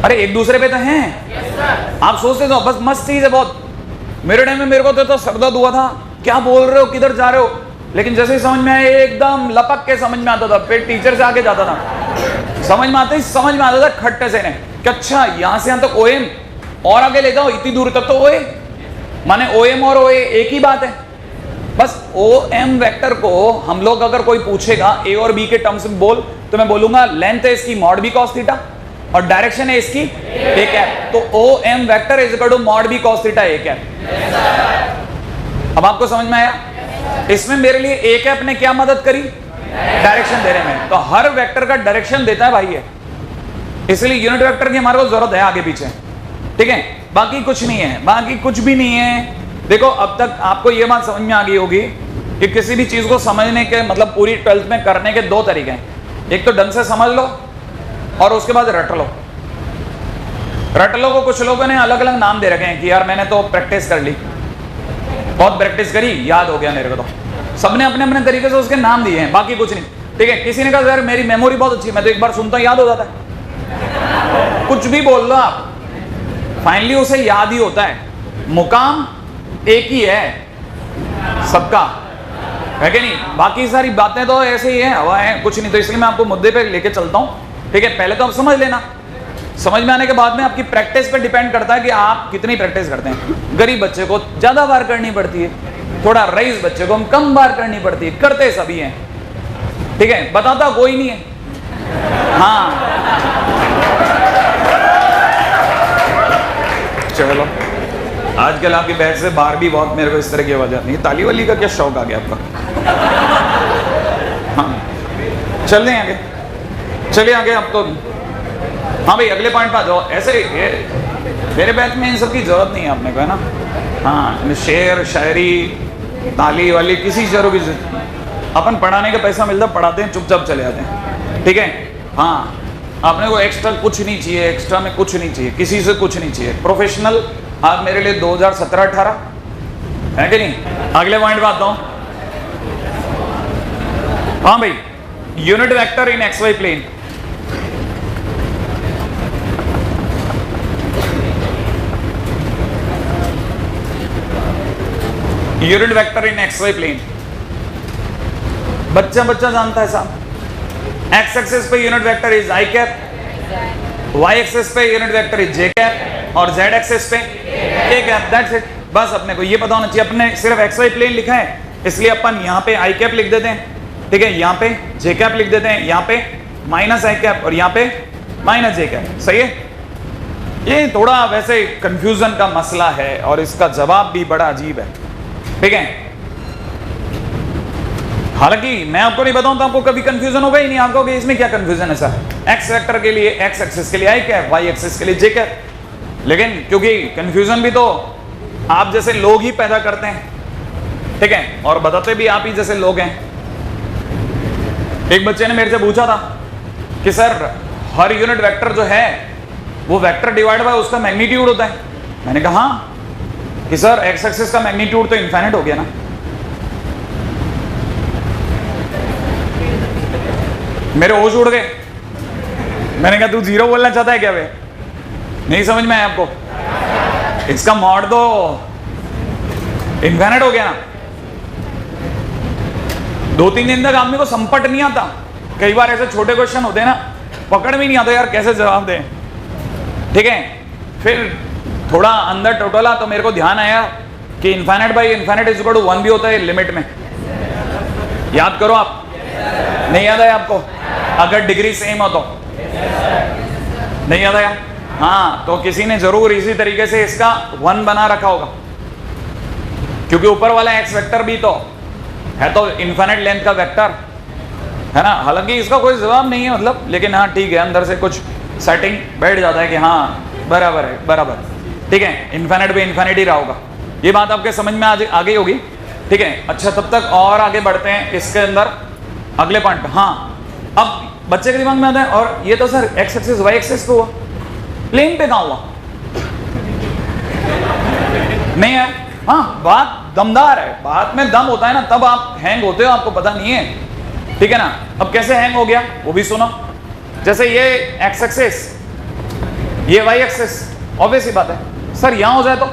अरे एक दूसरे पे तो हैं। आप सोचते तो बस मस्त चीज है बहुत। मेरे टाइम में मेरे को तो सर दर्द हुआ था, क्या बोल रहे हो, किधर जा रहे हो, लेकिन जैसे ही समझ में आया एकदम लपक के समझ में आता था, फिर टीचर से आगे जाता था, समझ में आता था खट्टे से ने कि अच्छा यहां से यहां तक OM और आगे ले जाओ इतनी दूर तक तो OA, माने OM और OA एक ही बात है। बस OM वेक्टर को हम लोग अगर कोई पूछेगा A और B के टर्म्स में बोल तो मैं बोलूंगा लेंथ है इसकी मॉड B cos थीटा और डायरेक्शन है इसकी ए कैप, तो OM vector is equal to mod B cos theta A cap. अब आपको समझ में आया? इसमें मेरे लिए ए कैप ने क्या मदद करी? डायरेक्शन देने में। तो हर वेक्टर का डायरेक्शन देता है भाई है, इसलिए यूनिट वेक्टर की हमारे को जरूरत है आगे पीछे, ठीक है। बाकी कुछ नहीं है, बाकी कुछ भी नहीं है। देखो अब तक आपको यह बात समझ में आ गई होगी कि किसी भी चीज को समझने के मतलब पूरी 12th में करने के दो तरीके हैं, एक तो ढंग से समझ लो और उसके बाद रट लो। रट लो को कुछ लोगों ने अलग अलग नाम दे रखे हैं कि यार मैंने तो प्रैक्टिस कर ली, बहुत प्रैक्टिस करी, याद हो गया मेरे को। तो सबने अपने अपने तरीके से उसके नाम दिए हैं, बाकी कुछ नहीं। ठीक है, किसी ने कहा यार मेरी मेमोरी बहुत अच्छी है, मैं तो एक बार सुनता हूं याद हो जाता है। कुछ भी बोल लो आप, फाइनली उसे याद ही होता है। मुकाम एक ही है सबका, है कि नहीं? बाकी सारी बातें तो ऐसे ही है, हवा है, कुछ नहीं। तो इसलिए मैं आपको मुद्दे पे लेके चलता हूं। ठीक है, पहले तो आप समझ लेना, समझ में आने के बाद में आपकी प्रैक्टिस पे डिपेंड करता है कि आप कितनी प्रैक्टिस करते हैं। गरीब बच्चे को ज्यादा बार करनी पड़ती है, थोड़ा रईस बच्चे को हम कम बार करनी पड़ती है, करते सभी हैं। ठीक है, बताता कोई नहीं है। हाँ चलो, आजकल आपकी बहस से बाहर भी बहुत मेरे को इस तरह की आवाज आती है। ताली वाली का क्या शौक आ गया आपका? हाँ चल दें आगे, चलिए आगे। अब तो हाँ भाई अगले पॉइंट पर आ जाओ। ऐसे मेरे बैच में इन सब की जरूरत नहीं है अपने को, है ना? हाँ, शेर शायरी ताली वाली किसी शेरों की जरूरत नहीं। अपन पढ़ाने का पैसा मिलता पढ़ाते हैं, चुपचाप चले जाते हैं। ठीक है, हाँ आपने को एक्स्ट्रा कुछ नहीं चाहिए, एक्स्ट्रा में कुछ नहीं चाहिए, किसी से कुछ नहीं चाहिए। प्रोफेशनल आप मेरे लिए 2017-18 है कि नहीं? अगले पॉइंट पर आता हूं। हाँ भाई, unit vector in X Y plane. Unit vector in X Y plane बच्चा बच्चा जानता है साहब। एक्स एक्सिस पे unit vector is I cap, Y axis पे unit vector is J cap, और जेड एक्सिस पे के कैप। That's it. बस अपने को ये पता होना चाहिए। अपने सिर्फ एक्स वाई प्लेन लिखा है, इसलिए अपन यहाँ पे आई कैप लिख देते हैं। ठीक है, यहाँ पे जे कैप लिख देते हैं, यहाँ पे माइनस आई कैप और यहाँ पे माइनस जे कैप। सही है? ये थोड़ा वैसे कंफ्यूजन का मसला है और इसका जवाब भी बड़ा अजीब है। ठीक है, हालांकि मैं आपको नहीं बताऊं तो आपको कभी कंफ्यूजन होगा ही नहीं। आपको कि इसमें क्या कंफ्यूजन है सर? एक्स वेक्टर के लिए एक्स एक्सिस के लिए आई कैप, वाई एक्सिस के लिए जे कैप। लेकिन क्योंकि कंफ्यूजन भी तो आप जैसे लोग ही पैदा करते हैं, ठीक है, और बताते भी आप ही जैसे लोग हैं। एक बच्चे ने मेरे से पूछा था कि सर हर यूनिट वेक्टर जो है वो वेक्टर डिवाइड बाय उसका मैग्नीट्यूड होता है। मैंने कहा हाँ, कि सर एक्स एक्सिस का मैग्नीट्यूड तो इनफाइनाइट हो गया ना। मेरे होश उड़ गए। मैंने कहा तू जीरो बोलना चाहता है क्या? वे नहीं समझ में आया आपको? इसका मॉड तो इनफाइनाइट हो गया ना। 2-3 दिन तक आदमी को संपट नहीं आता। कई बार ऐसे छोटे क्वेश्चन होते हैं ना, पकड़ भी नहीं आता यार कैसे जवाब दें। ठीक है, फिर थोड़ा अंदर टोटला तो मेरे को ध्यान आया कि infinite by infinite is equal to 1 भी होता है लिमिट में। याद करो आप, नहीं याद आया आपको? अगर डिग्री सेम हो तो नहीं याद आया? हाँ, तो किसी ने जरूर इसी तरीके से इसका 1 बना रखा होगा, क्योंकि ऊपर वाला एक्स वेक्टर भी तो है तो इनफाइनाइट लेंथ का वेक्टर है ना। हालांकि इसका कोई जवाब नहीं है मतलब, लेकिन हाँ ठीक है, अंदर से कुछ सेटिंग बैठ जाता है कि हाँ बराबर है, बराबर। ठीक है, इनफाइनाइट भी इनफाइनाइट ही रहा होगा। ये बात आपके समझ में आ गई होगी। ठीक है, अच्छा तब तक और आगे बढ़ते हैं इसके अंदर अगले पॉइंट पे। हाँ, अब बच्चे के दिमाग में आता है और ये तो sir X axis Y axis पे हुआ, प्लेन पे कहां हुआ? नहीं है। हाँ, बात दमदार है, बात में दम होता है ना, तब आप हैंग होते हो, आपको पता नहीं है। ठीक है ना? अब कैसे हैंग हो गया वो भी सुनो। जैसे ये एक्स एक्सिस, ये वाई एक्सिस, ऑब्वियस ही बात है सर यहां हो जाए तो।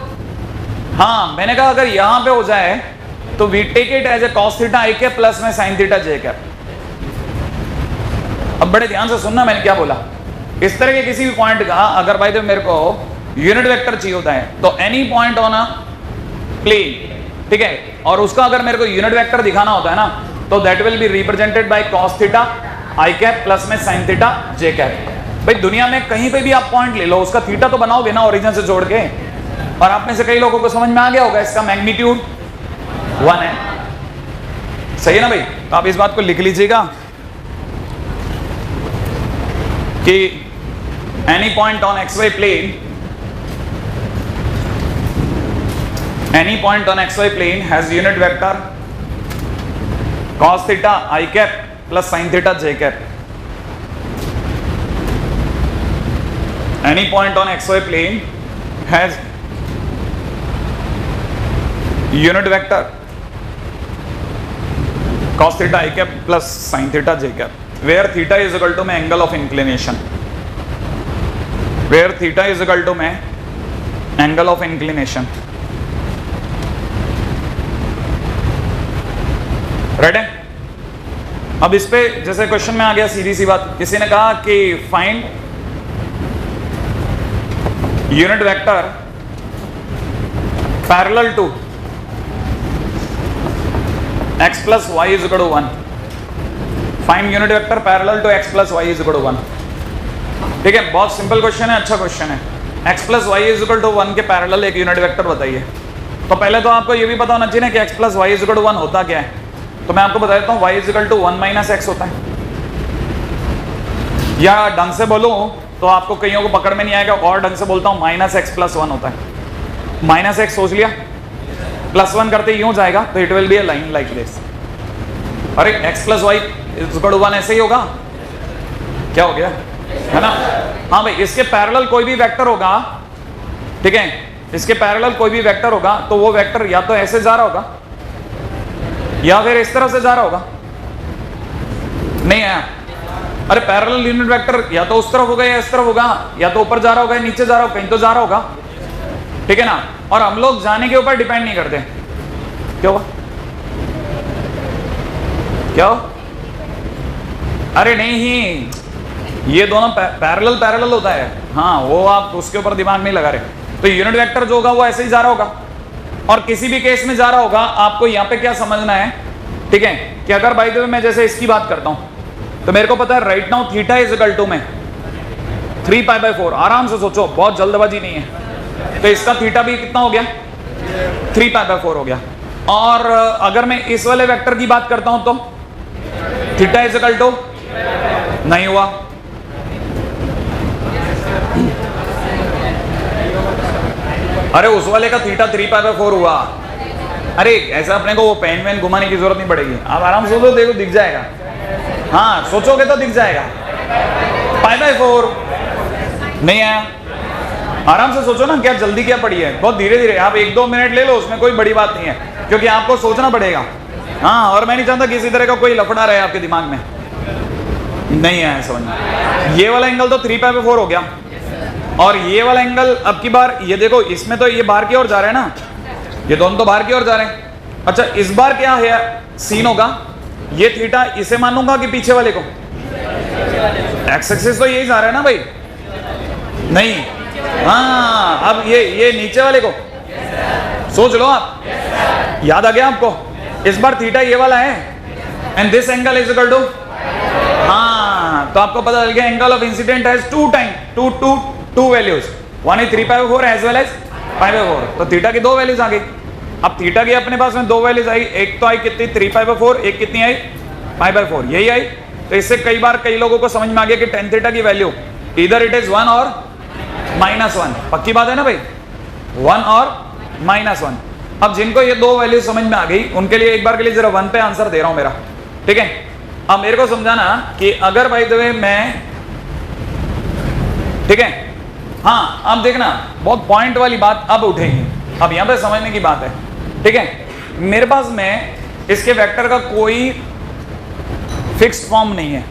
हाँ, मैंने कहा अगर यहां पे हो जाए तो we take it as A cos theta I cap plus में साइन थीटा जे कैप। अब बड़े ध्यान से सुनना मैंने क्या बोला। इस तरह के किसी भी पॉइंट का अगर भाई तो मेरे को यूनिट वेक्टर चाहिए होता है तो any point on a plane, ठीक है, और उसका अगर मेरे को यूनिट वेक्टर दिखाना होता है ना तो that will be represented by cos theta I cap plus में साइन थीटा जे कैप। भाई दुनिया में कहीं पे भी आप पॉइंट ले लो, उसका थीटा तो बनाओगे ना ओरिजिन से जोड़ के। और आप में से कई लोगों को समझ में आ गया होगा इसका मैग्नीट्यूड 1 है। सही है ना भाई? तो आप इस बात को लिख लीजिएगा कि any point on X Y plane, any point on X Y plane has unit vector cos theta I cap plus sine theta J cap. any point on xy plane has unit vector cos theta I cap plus sin theta j cap where theta is equal to my angle of inclination, where theta is equal to my angle of inclination. Right है? अब इस पे जैसे क्वेश्चन में आ गया सीधी सी बात, किसी ने कहा कि find unit vector parallel to x plus Y is equal to 1. Find unit vector parallel to x plus Y is equal to 1. ठीक है, बहुत सिंपल क्वेश्चन है, अच्छा क्वेश्चन है. x plus Y is equal to 1 के पैरेलल एक यूनिट वेक्टर बताइए. तो पहले तो आपको ये भी पता होना चाहिए कि x plus Y is equal to 1 होता क्या है. तो मैं आपको बता देता हूँ y is equal to 1 minus X होता है. या ढंग से बोलूं तो आपको कईयों को पकड़ में नहीं आएगा, और ढंग से बोलता हूँ माइनस एक्स प्लस 1 होता है. माइनस एक्स सोच लिया, प्लस 1 करते यूं जाएगा तो it will be a line like this. अरे x plus Y is equal to 1 ऐसे ही होगा, क्या हो गया, है ना? हाँ भाई, इसके पैरेलल कोई भी वेक्टर होगा, ठीक है, इसके पैरेलल कोई भी वेक्टर होगा तो वो वेक्टर या तो ऐसे जा रहा होगा या फिर इस तरह से जा रहा होगा. नहीं है? अरे पैरेलल यूनिट वेक्टर या तो उस तरफ होगा या इस तरफ होगा, या तो ऊपर जा रहा होगा या नीचे जा रहा होगा, कहीं तो जा रहा होगा. ठीक है ना? और हम लोग जाने के ऊपर डिपेंड नहीं करते. क्यों? क्या? अरे नहीं, ये दोनों पैरेलल होता है. हाँ, वो आप उसके ऊपर दिमाग नहीं लगा रहे. तो यूनिट वेक्टर जो होगा वो ऐसे ही जा रहा होगा, और किसी भी केस में जा रहा होगा. आपको यहाँ पे क्या समझना है, ठीक है, कि अगर बाय द वे मैं जैसे इसकी बात करता हूं तो मेरे को पता है right now theta is equal to में 3π/4. आराम से सोचो, बहुत जल्दबाजी नहीं है. तो इसका थीटा भी कितना हो गया, 3π/4 हो गया. और अगर मैं इस वाले वेक्टर की बात करता हूं तो थीटा इज इक्वल टू नहीं हुआ. अरे उस वाले का थीटा 3π/4 हुआ. अरे ऐसा अपने को वो पेन वेन घुमाने की जरूरत नहीं पड़ेगी. आप आराम से सोचो, देखो दिख जाएगा. हाँ, सोचोगे तो दिख जाएगा. π/4 नहीं आया. आराम से सोचो ना, क्या जल्दी क्या पड़ी है, बहुत धीरे धीरे. आप 1-2 मिनट ले लो, उसमें कोई बड़ी बात नहीं है, क्योंकि आपको सोचना पड़ेगा. हाँ, और मैं नहीं चाहता किसी तरह का कोई लफड़ा रहे आपके दिमाग में. नहीं आया समझ में? ये वाला एंगल तो 3π/4 हो गया, और ये वाला एंगल अब की बार ये देखो, इसमें तो ये बाहर की ओर जा रहे हैं ना, ये दोनों तो बाहर की ओर जा रहे हैं. अच्छा, इस बार क्या है सीन होगा, ये थीटा इसे मानूंगा कि पीछे वाले को? एक्स एक्सिस तो यही जा रहा है ना भाई. नहीं, हाँ, अब ये नीचे वाले को सोच लो आप. याद आ गया आपको? इस बार थीटा ये वाला है, and this angle is equal to, हाँ, तो आपको पता चल गया angle of incident has two values. One is 3π/4 as well as π/4. तो थीटा की 2 वैल्यूज आ गई. अब थीटा की अपने पास में 2 वैल्यूज आई. एक तो आई कितनी, 3π/4, एक कितनी आई, π/4. यही आई. तो इससे कई बार कई लोगों को समझ में आ गया कि tan थीटा की वैल्यू इधर इट इज 1 और -1. पक्की बात है ना भाई, 1 और -1. अब जिनको ये 2 वैल्यू समझ में आ गई, उनके लिए एक बार के लिए जरा 1 पे आंसर दे रहा हूं मेरा. ठीक है, अब मेरे को समझाना कि अगर बाय द वे मैं, ठीक है, हाँ, अब देखना बहुत पॉइंट वाली बात अब उठेगी. अब यहां पे समझने की बात है. ठीक है, मेरे पास में इसके वेक्टर का कोई फिक्स्ड फॉर्म नहीं है.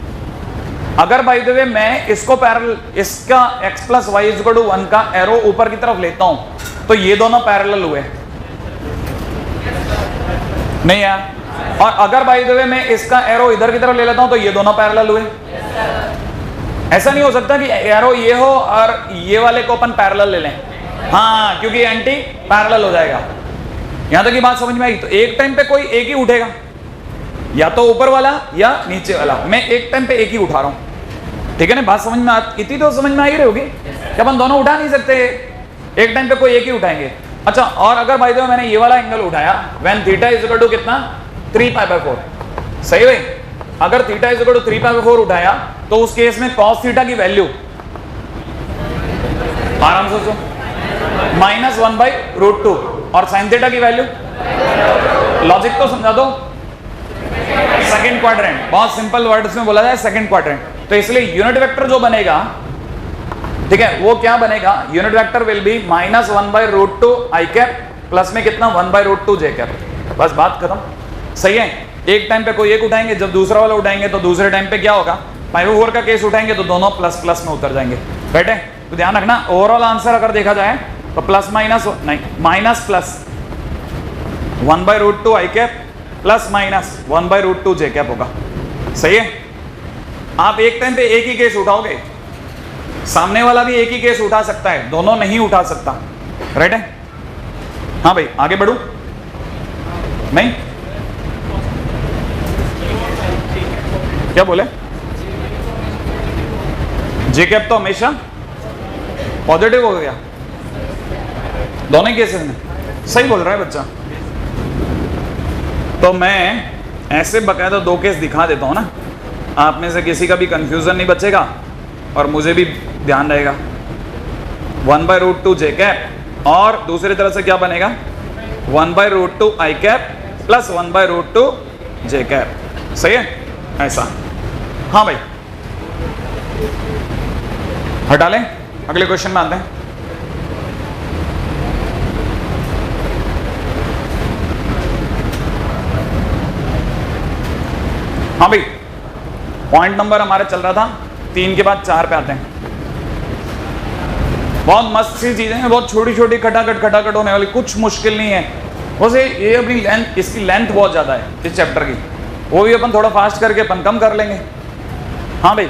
अगर बाय द वे मैं इसको पैरेलल, इसका x plus Y is equal to 1 का एरो ऊपर की तरफ लेता हूं तो ये दोनों पैरेलल हुए. नहीं यार. और अगर बाय द वे मैं इसका एरो इधर की तरफ ले लेता हूं तो ये दोनों पैरेलल हुए. ऐसा नहीं हो सकता कि एरो ये हो और ये वाले को अपन पैरेलल ले लें. हाँ, क्योंकि एंटी पैरेलल हो जाएगा. यहां तक की बात समझ में आई? तो एक टाइम पे कोई एक ही उठेगा, या तो ऊपर वाला या नीचे वाला. मैं एक टाइम पे एक ही उठा रहा हूं. ठीक है ना? बात समझ में इतनी तो समझ में आ ही रही होगी कि अपन दोनों उठा नहीं सकते, एक टाइम पे कोई एक ही उठाएंगे. अच्छा, और अगर भाई देखो मैंने ये वाला एंगल उठाया, when theta is equal to कितना, 3π/4. सही भाई. अगर थीटा इज इक्वल टू 3π/4 उठाया तो उस केस में cos थीटा की वैल्यू, आराम से सोचो, -1/√2. और sin थीटा की वैल्यू, लॉजिक तो समझा दो, सेकंड क्वाड्रेंट. बहुत सिंपल वर्ड्स में बोला जाए, सेकंड क्वाड्रेंट. तो इसलिए यूनिट वेक्टर जो बनेगा ठीक है, वो क्या बनेगा, unit vector will B -1/√2 i cap plus में कितना 1/√2 j कैप। बस बात खत्म। सही है, एक टाइम पे कोई एक उठाएंगे, जब दूसरा वाला उठाएंगे तो दूसरे टाइम पे क्या होगा, पाइथागोरस का केस उठाएंगे तो दोनों प्लस प्लस में उतर जाएंगे। बैठे तो ध्यान रखना, ओवरऑल आंसर अगर देखा जाए तो प्लस माइनस नहीं, minus plus 1/√2 i cap plus minus 1/√2 j cap होगा। सही है, आप एक टाइम पे एक ही केस उठाओगे, सामने वाला भी एक ही केस उठा सकता है, दोनों नहीं उठा सकता। राइट है, हाँ भाई आगे बढ़ू नहीं, क्या बोले, जे कैप तो हमेशा पॉजिटिव हो गया दोनों केसेस में। सही बोल रहा है बच्चा। तो मैं ऐसे बकायदा दो केस दिखा देता हूं ना, आप में से किसी का भी कंफ्यूजन नहीं बचेगा और मुझे भी ध्यान रहेगा। 1/√2 j कैप और दूसरी तरह से क्या बनेगा 1/√2 i cap plus 1/√2 j cap. सही है, ऐसा। हाँ भाई हटा लें, अगले क्वेश्चन में आते हैं। हाँ भाई, पॉइंट नंबर हमारे चल रहा था 3 के बाद 4 पे आते हैं। बहुत मस्त सी चीजें हैं, बहुत छोटी छोटी खटाखट होने वाली, कुछ मुश्किल नहीं है। वैसे ये अपनी लेंथ, इसकी लेंथ बहुत ज्यादा है इस चैप्टर की, वो भी अपन थोड़ा फास्ट करके अपन कम कर लेंगे। हाँ भाई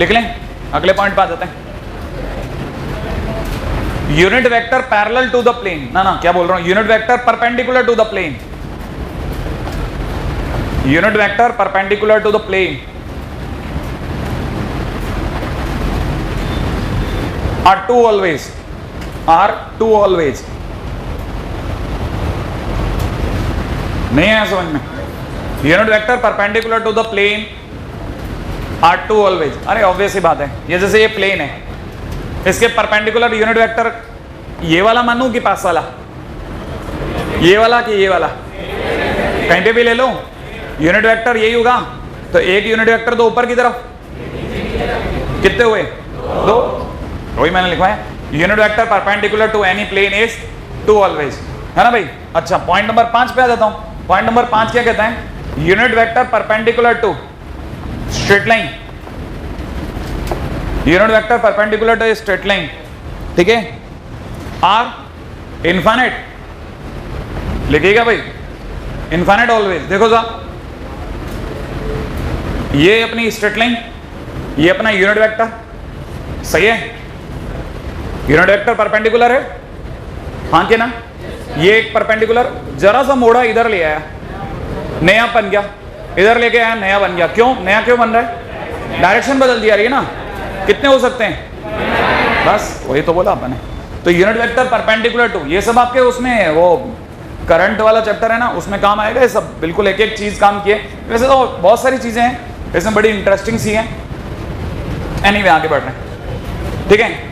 लिख लें, अगले पॉइंट पे आ जाते हैं। Unit vector parallel to the plane, ना क्या बोल रहा हूं, unit vector perpendicular to the plane, unit vector perpendicular to the plane are 2 always, नहीं है समझ में, unit vector perpendicular to the plane are 2 always। अरे ऑब्वियस ही बात है, ये जैसे ये प्लेन है, इसके परपेंडिकुलर यूनिट वेक्टर ये वाला मानूं कि पास वाला, ये वाला कि ये वाला, कहीं पे भी ले लो यूनिट वेक्टर यही होगा। तो एक यूनिट वेक्टर तो ऊपर की तरफ, कितने हुए 2, वही मैंने लिखा है, unit vector perpendicular to any plane is 2 always, है ना भाई। अच्छा पॉइंट नंबर 5 पे आ जाता हूं। पॉइंट नंबर 5 क्या कहता है, unit vector perpendicular to straight line, unit vector perpendicular to straight line, ठीक है, आर इनफाइनाइट लिखिएगा भाई, इनफाइनाइट ऑलवेज। देखो साहब, ये अपनी स्ट्रेट लाइन, ये अपना यूनिट वेक्टर, सही है, यूनिट वेक्टर परपेंडिकुलर है, हाँ के ना, ये एक परपेंडिकुलर जरा सा मोड़ा इधर ले आया, नया बन गया, इधर लेके आया नया बन गया। क्यों नया क्यों बन रहा है, डायरेक्शन बदल दिया रही है ना, कितने हो सकते हैं, बस वही तो बोला आपने। तो यूनिट वेक्टर परपेंडिकुलर टू, ये सब आपके उसमें वो करंट वाला चैप्टर है ना, उसमें काम आएगा ये सब, बिल्कुल एक एक चीज काम किए। वैसे तो बहुत सारी चीजें हैं इसमें, बड़ी इंटरेस्टिंग सी हैं। एनीवे आगे बढ़ रहे हैं, ठीक है।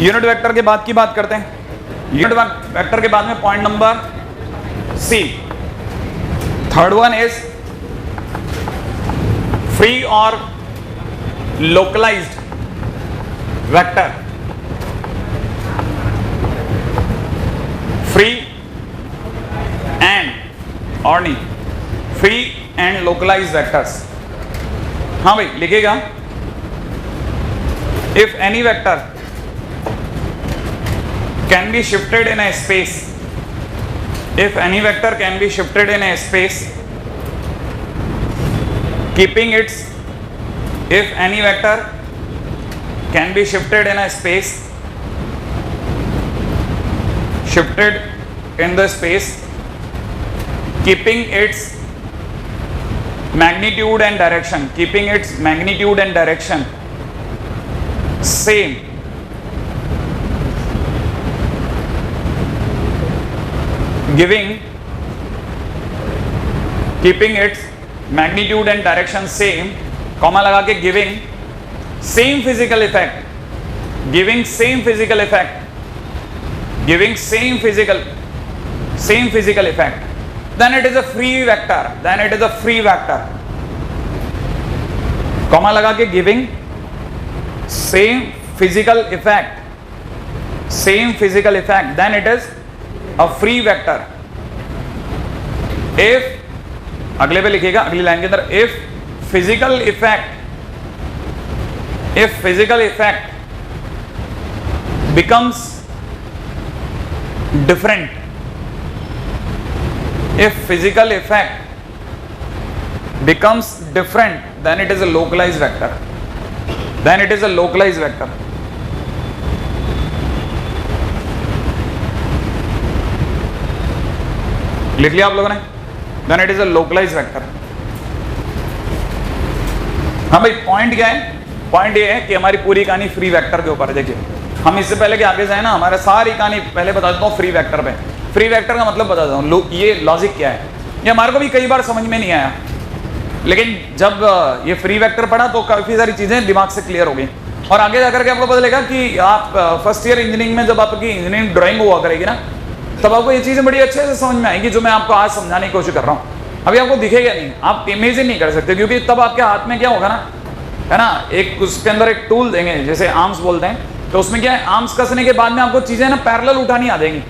यूनिट वेक्टर के बाद की बात करते हैं। यूनिट वेक्टर के बाद में point number C, third one is free और लोकलाइज्ड वेक्टर। फ्री एंड और नहीं, फ्री एंड लोकलाइज्ड वेक्टर्स। हाँ भाई लिखिएगा, if any vector can be shifted in a space, if any vector can be shifted in a space, keeping its, if any vector can be shifted in a space, shifted in the space, keeping its magnitude and direction, keeping its magnitude and direction same, giving, keeping its magnitude and direction same, comma लगा के giving same physical effect, giving same physical effect, giving same physical effect, then it is a free vector, then it is a free vector, comma लगा के giving same physical effect, same physical effect, then it is a free vector. If, अगले पे लिखिएगा, अगली लाइन के अंदर, if physical effect becomes different, if physical effect becomes different, then it is a localized vector. Then it is a localized vector. लिख लिया आप लोगों ने? Then it is a localized vector. हाँ भाई, पॉइंट क्या है? पॉइंट ये है कि हमारी पूरी कहानी फ्री वेक्टर के ऊपर है। देखिए, हम इससे पहले कि आगे जाए ना, हमारा सारी कहानी पहले बता देता हूँ फ्री वेक्टर पे। फ्री वेक्टर का मतलब बता देता हूँ, ये लॉजिक क्या है। ये हमारे को भी कई बार समझ में नहीं आया, लेकिन जब ये फ्री वेक्टर पढ़ा तो काफ़ी सारी चीज़ें दिमाग से क्लियर हो गई। और आगे जाकर के आपको पता लगेगा कि आप फर्स्ट ईयर इंजीनियरिंग में जब आपकी इंजीनियरिंग ड्राइंग हुआ करेगी ना, तब आपको ये चीज़ें बड़ी अच्छे से समझ में आएगी, जो मैं आपको आज समझाने की कोशिश कर रहा हूँ। अभी आपको दिखेगा नहीं, आप इमेजिन नहीं कर सकते, क्योंकि तब आपके हाथ में क्या होगा ना, है ना, एक उसके अंदर एक टूल देंगे, जैसे आर्म्स बोलते हैं, तो उसमें क्या है, आर्म्स कसने के बाद में आपको चीज़ें ना पैरेलल उठानी आ जाएंगी।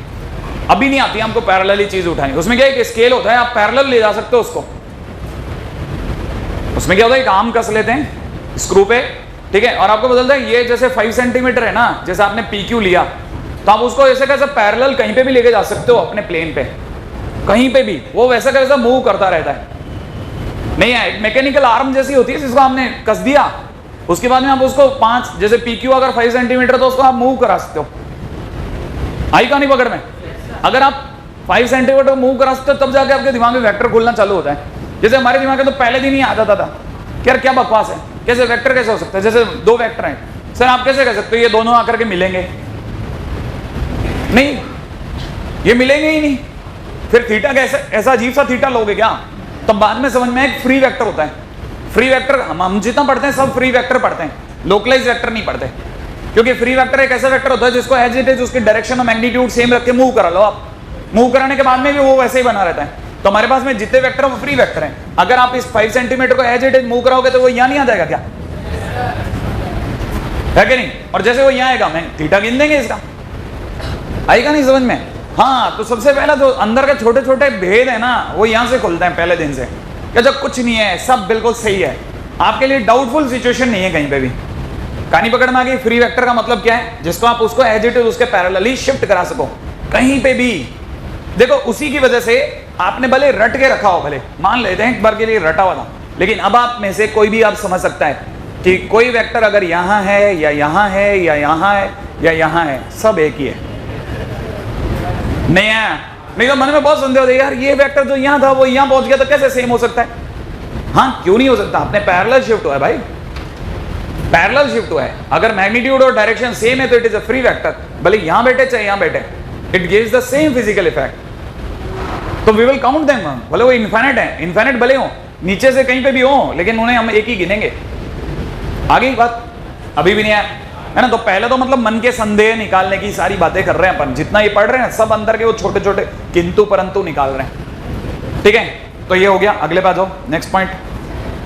अभी नहीं आती हमको पैरेलल ही चीज़ उठानी। उसमें क्या है, एक स्केल होता है, आप पैरेलल ले जा सकते हो उसको। उसमें क्या होता है, एक आर्म कस लेते हैं स्क्रू पे, ठीक है, और आपको बदलता है ये जैसे 5 सेंटीमीटर है ना, जैसे आपने PQ लिया, तो आप उसको ऐसे कैसे पैरेलल कहीं पे भी लेके जा सकते हो, अपने प्लेन पे कहीं पे भी, वो वैसा कैसा मूव करता रहता है। नहीं है, एक मैकेनिकल आर्म जैसी होती है जिसको आपने कस दिया, उसके बाद में आप उसको 5, जैसे PQ अगर 5 सेंटीमीटर तो उसको आप मूव करा सकते हो। आई कहानी पकड़ में? अगर आप 5 सेंटीमीटर मूव करा सकते हो, तब जाके आपके दिमाग में वेक्टर खुलना चालू होता है। जैसे हमारे दिमाग में तो पहले दिन ही आ जाता था कि यार क्या बकवास है, कैसे वेक्टर कैसे हो सकता है, जैसे 2 वेक्टर हैं सर, आप कैसे कह सकते हो ये दोनों आकर के मिलेंगे? नहीं, ये मिलेंगे ही नहीं। फिर थीटा कैसे, ऐसा अजीब सा थीटा लोगे क्या? तब बाद में समझ में एक फ्री वेक्टर होता है। फ्री वेक्टर हम जितना पढ़ते हैं सब फ्री वेक्टर पढ़ते हैं, लोकलाइज वेक्टर नहीं पढ़ते, क्योंकि फ्री वेक्टर एक ऐसा वेक्टर होता है जिसको एज इट इज उसकी डायरेक्शन और मैग्नीट्यूड सेम रख के मूव करा लो आप, मूव कराने के बाद में भी वो वैसे ही बना रहता है। तो हमारे पास में जितने वेक्टर हैं वो फ्री वेक्टर हैं। अगर आप इस 5 सेंटीमीटर को एज इट इज मूव कराओगे तो वो यहाँ नहीं आ जाएगा क्या? है कि नहीं? और जैसे वो यहाँ आएगा, मैं थीटा गिन देंगे इसका, आएगा नहीं समझ में? हाँ, तो सबसे पहला जो अंदर के छोटे छोटे भेद है ना, वो यहाँ से खुलते हैं पहले दिन से, कि जब कुछ नहीं है, सब बिल्कुल सही है, आपके लिए डाउटफुल सिचुएशन नहीं है कहीं पे भी। कहानी पकड़ में आ गई। फ्री वेक्टर का मतलब क्या है? जिसको आप उसको एज इट इज उसके पैरेलली शिफ्ट करा सको कहीं पे भी। देखो, उसी की वजह से आपने भले रट के रखा हो, भले मान लेते हैं एक बार के लिए रटा हुआ था, लेकिन अब आप में से कोई भी आप समझ सकता है कि कोई वेक्टर अगर यहाँ है या यहाँ है या यहाँ है या यहाँ है, सब एक ही है। नहीं है? नहीं तो मन में बहुत संदेह होता है, यार ये वेक्टर जो यहाँ था वो यहाँ पहुंच गया तो कैसे सेम हो सकता है? हाँ, क्यों नहीं हो सकता? आपने पैरेलल शिफ्ट हुआ है भाई, पैरेलल शिफ्ट हुआ है। अगर मैग्नीट्यूड और डायरेक्शन सेम है तो it is a free vector, भले यहाँ बैठे चाहे यहाँ बैठे, it gives the same physical effect. तो वी विल काउंट देम, भले वो इनफाइनाइट है, इनफाइनाइट भले हो, नीचे से कहीं पे भी हो, लेकिन उन्हें हम एक ही गिनेंगे। आगे की बात अभी भी नहीं आया है ना? तो पहले तो मतलब मन के संदेह निकालने की सारी बातें कर रहे हैं अपन, जितना ये पढ़ रहे हैं सब अंदर के वो छोटे छोटे किंतु परंतु निकाल रहे हैं, ठीक है? तो ये हो गया। अगले पे जाओ, नेक्स्ट पॉइंट।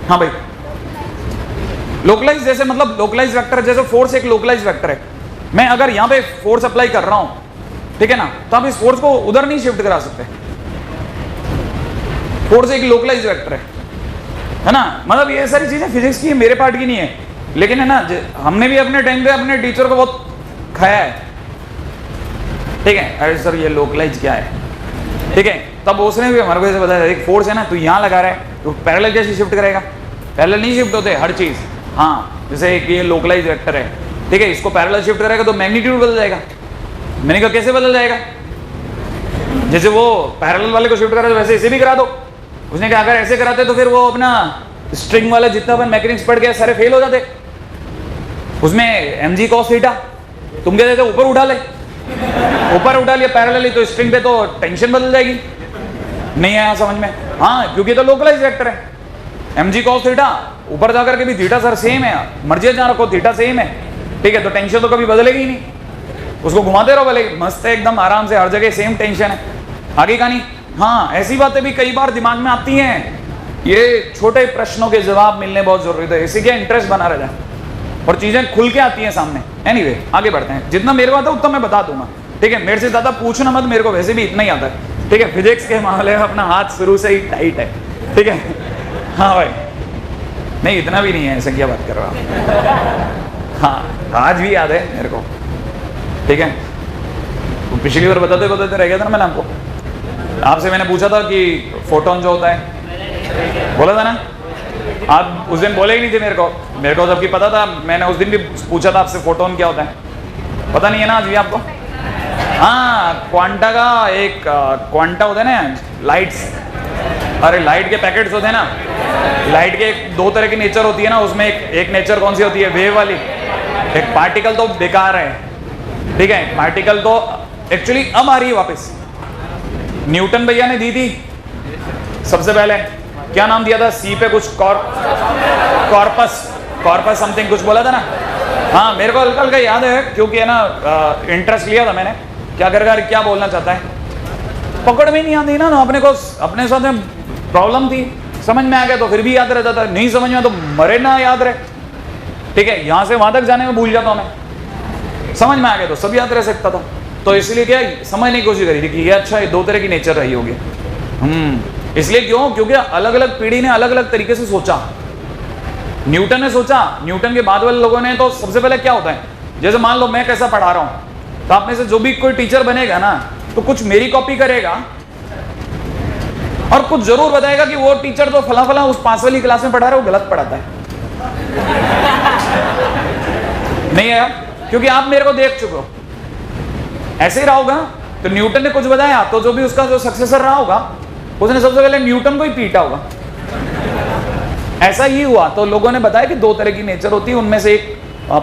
हाँ भाई, लोकलाइज जैसे मतलब लोकलाइज वेक्टर, जैसे फोर्स एक लोकलाइज वेक्टर है। मैं अगर यहाँ पे फोर्स अप्लाई कर रहा हूं, ठीक है ना, तो आप इस फोर्स को उधर नहीं शिफ्ट करा सकते। फोर्स एक लोकलाइज वेक्टर है ना? मतलब ये सारी चीजें फिजिक्स की है, मेरे पार्ट की नहीं है, लेकिन है ना, हमने भी अपने टाइम पे अपने टीचर को बहुत खाया है, ठीक है? अरे सर ये लोकलाइज क्या है, ठीक है? तब उसने भी हमारे को ऐसे बताया, एक फोर्स है ना, तू यहाँ लगा रहा है, तो पैरेलल कैसे शिफ्ट करेगा? पैरेलल नहीं शिफ्ट होते हर चीज। हाँ, जैसे एक ये लोकलाइज वेक्टर है, ठीक है, इसको पैरेलल शिफ्ट करेगा तो मैग्नीट्यूड बदल जाएगा। मैंने कहा कैसे बदल जाएगा? जैसे वो पैरेलल वाले को शिफ्ट करा तो वैसे इसे भी करा दो। उसने कहा अगर ऐसे कराते तो फिर वो अपना स्ट्रिंग वाला जितना अपन मैकेनिक्स पढ़ गया सारे फेल हो जाते। उसमें mg cos थीटा तुम कहते थे ऊपर उठा ले, ऊपर उठा लिया पैरेलली तो स्ट्रिंग पे तो टेंशन बदल जाएगी। नहीं आया समझ में? हाँ, क्योंकि तो लोकलाइज वेक्टर है। mg cos थीटा ऊपर जाकर के भी थीटा सर सेम है, मर्जी जहाँ रखो थीटा सेम है, ठीक है? तो टेंशन तो कभी बदलेगी ही नहीं, उसको घुमाते रहो भले, मस्त है एकदम आराम से, हर जगह सेम टेंशन है। आगे कहानी। हाँ, ऐसी बातें भी कई बार दिमाग में आती हैं। ये छोटे प्रश्नों के जवाब मिलने बहुत जरूरी है, इसी के इंटरेस्ट बना रहता है। और चीजें खुल के आती हैं सामने। एनीवे आगे बढ़ते हैं, जितना मेरे को आता है उतना मैं बता दूंगा, ठीक है। मेरे से ज्यादा पूछना मत, मेरे को वैसे भी इतना ही आता है, ठीक है। फिजिक्स के मामले में अपना हाथ शुरू से ही टाइट है, ठीक है। हाँ भाई, नहीं इतना भी नहीं है, ऐसे क्या बात कर रहा हूँ। हाँ आज भी याद है मेरे को, ठीक है। तो पिछली बार बताते रह गया था ना मैंने आपको, आपसे मैंने पूछा था कि फोटोन जो होता है, बोला था ना आप उस दिन बोले ही नहीं थे मेरे को जबकि पता था। मैंने उस दिन भी पूछा था आपसे फोटोन क्या होता है, पता नहीं है ना आज भी आपको। हाँ क्वांटा का एक क्वांटा होता है ना, लाइट्स, अरे लाइट के पैकेट्स होते हैं ना, लाइट के दो तरह की नेचर होती है ना, उसमें एक नेचर कौन सी होती है, वेव वाली। एक पार्टिकल तो बेकार है, ठीक है, पार्टिकल तो एक्चुअली अब आ रही है वापस। न्यूटन भैया ने दी थी सबसे पहले, क्या नाम दिया था, सी पे कुछ कॉर्पस समथिंग कुछ बोला था ना। हाँ मेरे को हल्का हल्का याद है, क्योंकि है ना इंटरेस्ट लिया था मैंने, क्या कर क्या बोलना चाहता है, पकड़ में नहीं आती ना अपने को, अपने साथ में प्रॉब्लम थी। समझ में आ गया तो फिर भी याद रहता था, नहीं समझ में तो मरे ना याद रहे, ठीक है। यहां से वहां तक जाने में भूल जाता हूं मैं, समझ में आ गया तो सब याद रह सकता था। तो इसलिए क्या समझने की कोशिश करी थी कि ये अच्छा है, दो तरह की नेचर रही होगी। इसलिए क्यों, क्योंकि अलग अलग पीढ़ी ने अलग अलग तरीके से सोचा। न्यूटन ने सोचा, न्यूटन के बाद वाले लोगों ने तो सबसे पहले क्या होता है, जैसे मान लो मैं कैसा पढ़ा रहा हूं, तो आप में से जो भी कोई टीचर बनेगा ना, तो कुछ मेरी कॉपी करेगा और कुछ जरूर बताएगा कि वो टीचर तो फला फला उस 5 वाली क्लास में पढ़ा रहा है, वो गलत पढ़ाता है। नहीं है, क्योंकि आप मेरे को देख चुके हो, ऐसे ही रहा होगा। तो न्यूटन ने कुछ बताया, तो जो भी उसका जो सक्सेसर रहा होगा, उसने सबसे पहले न्यूटन को ही पीटा होगा। ऐसा ही हुआ। तो लोगों ने बताया कि दो तरह की नेचर होती है, उनमें से एक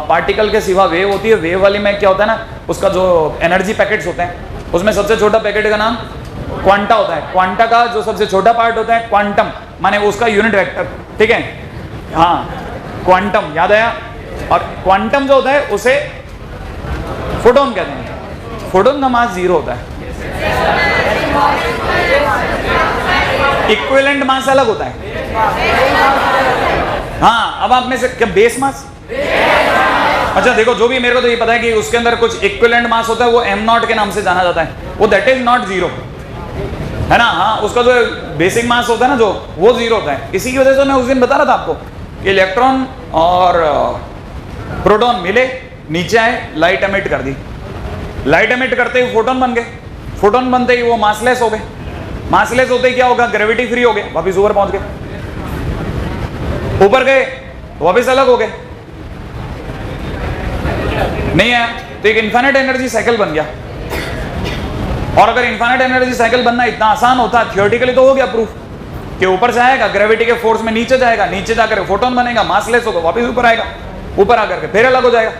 पार्टिकल के सिवा वेव होती है। वेव वाली में क्या होता है ना, उसका जो एनर्जी पैकेट्स होते हैं, उसमें सबसे छोटा पैकेट का नाम क्वांटा होता है। क्वांटा का जो सबसे छोटा पार्ट होता है क्वांटम, माने उसका यूनिट वेक्टर, ठीक है। हाँ क्वांटम याद आया। और क्वांटम जो होता है उसे फोटोन कहते हैं। फोटोन का मास 0 होता है, इक्विवेलेंट मास अलग होता है। हाँ अब आप में से क्या बेस मास, अच्छा देखो जो भी, मेरे को तो ये पता है कि उसके अंदर कुछ इक्विवेलेंट मास होता है, वो m0 के नाम से जाना जाता है, वो दैट इज नॉट 0 है ना। हाँ उसका जो बेसिक मास होता है ना, जो वो 0 होता है। इसी की वजह से मैं उस दिन बता रहा था आपको कि इलेक्ट्रॉन और प्रोटॉन मिले, नीचे आए, लाइट एमिट कर दी, लाइट एमिट करते ही फोटोन बन गए, फोटोन बनते ही वो मासलेस हो गए, मासलेस होते ही क्या होगा, ग्रेविटी फ्री हो गए, वापिस ऊपर पहुंच गए, ऊपर गए वापिस अलग हो गए, नहीं है तो एक इनफाइनाइट एनर्जी साइकिल बन गया। और अगर इनफाइनाइट एनर्जी साइकिल बनना इतना आसान होता, थियोरेटिकली तो हो गया प्रूफ कि ऊपर से आएगा, ग्रेविटी के फोर्स में नीचे जाएगा, नीचे जाकर फोटोन बनेगा, मासलेस होगा, वापिस ऊपर आएगा, ऊपर आकर के फिर अलग हो जाएगा।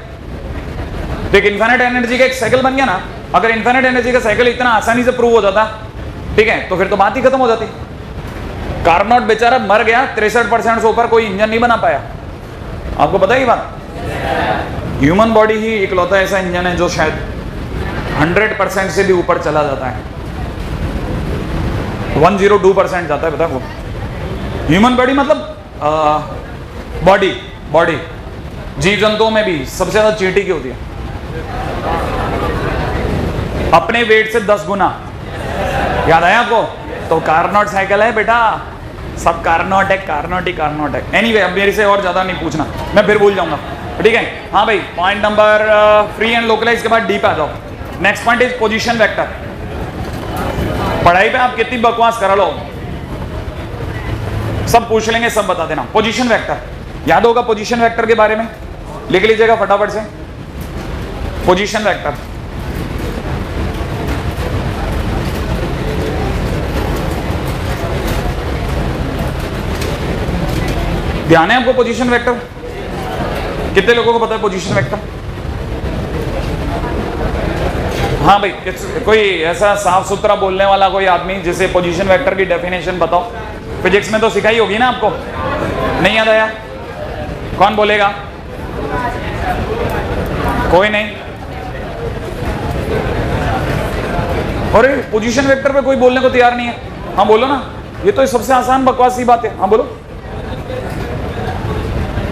तो एक इनफाइनाइट एनर्जी का एक साइकिल बन गया ना। अगर इनफाइनाइट एनर्जी का साइकिल इतना आसानी से प्रूव हो जाता, ठीक है, तो फिर तो बात ही खत्म हो जाती। कार्नोट बेचारा मर गया, 63% से ऊपर कोई इंजन नहीं बना पाया। आपको पता ही बात, ह्यूमन बॉडी ही इकलौता ऐसा इंजन है जो शायद 100% से भी ऊपर चला जाता है, 102% जाता है, पता है वो। ह्यूमन बॉडी मतलब बॉडी जीव जंतुओं में भी सबसे ज्यादा चींटी की होती है, अपने वेट से 10 गुना। याद आया आपको? तो कार्नोट साइकिल है बेटा, सब कार्नोट है, कार्नोट ही कार्नोट है। एनीवे अब मेरे से और ज्यादा नहीं पूछना, मैं फिर भूल जाऊंगा, ठीक है। हाँ भाई, point number free and localise के बाद डीप आ जाओ। Next point is position vector. पढ़ाई पे आप कितनी बकवास करा लो, सब पूछ लेंगे, सब बता देना। पोजीशन वेक्टर याद होगा, पोजीशन वेक्टर के बारे में लिख लीजिएगा फटाफट से। पोजीशन वेक्टर ध्यान है आपको? पोजीशन वेक्टर कितने लोगों को पता है पोजीशन वेक्टर? हाँ भाई, कोई ऐसा साफ सुथरा बोलने वाला कोई आदमी जिसे पोजीशन वेक्टर की डेफिनेशन बताओ। फिजिक्स में तो सिखाई होगी ना आपको, नहीं याद आया? कौन बोलेगा? कोई नहीं। अरे पोजीशन वेक्टर पे कोई बोलने को तैयार नहीं है। हाँ बोलो ना, ये तो सबसे आसान बकवास सी बात है। हाँ बोलो।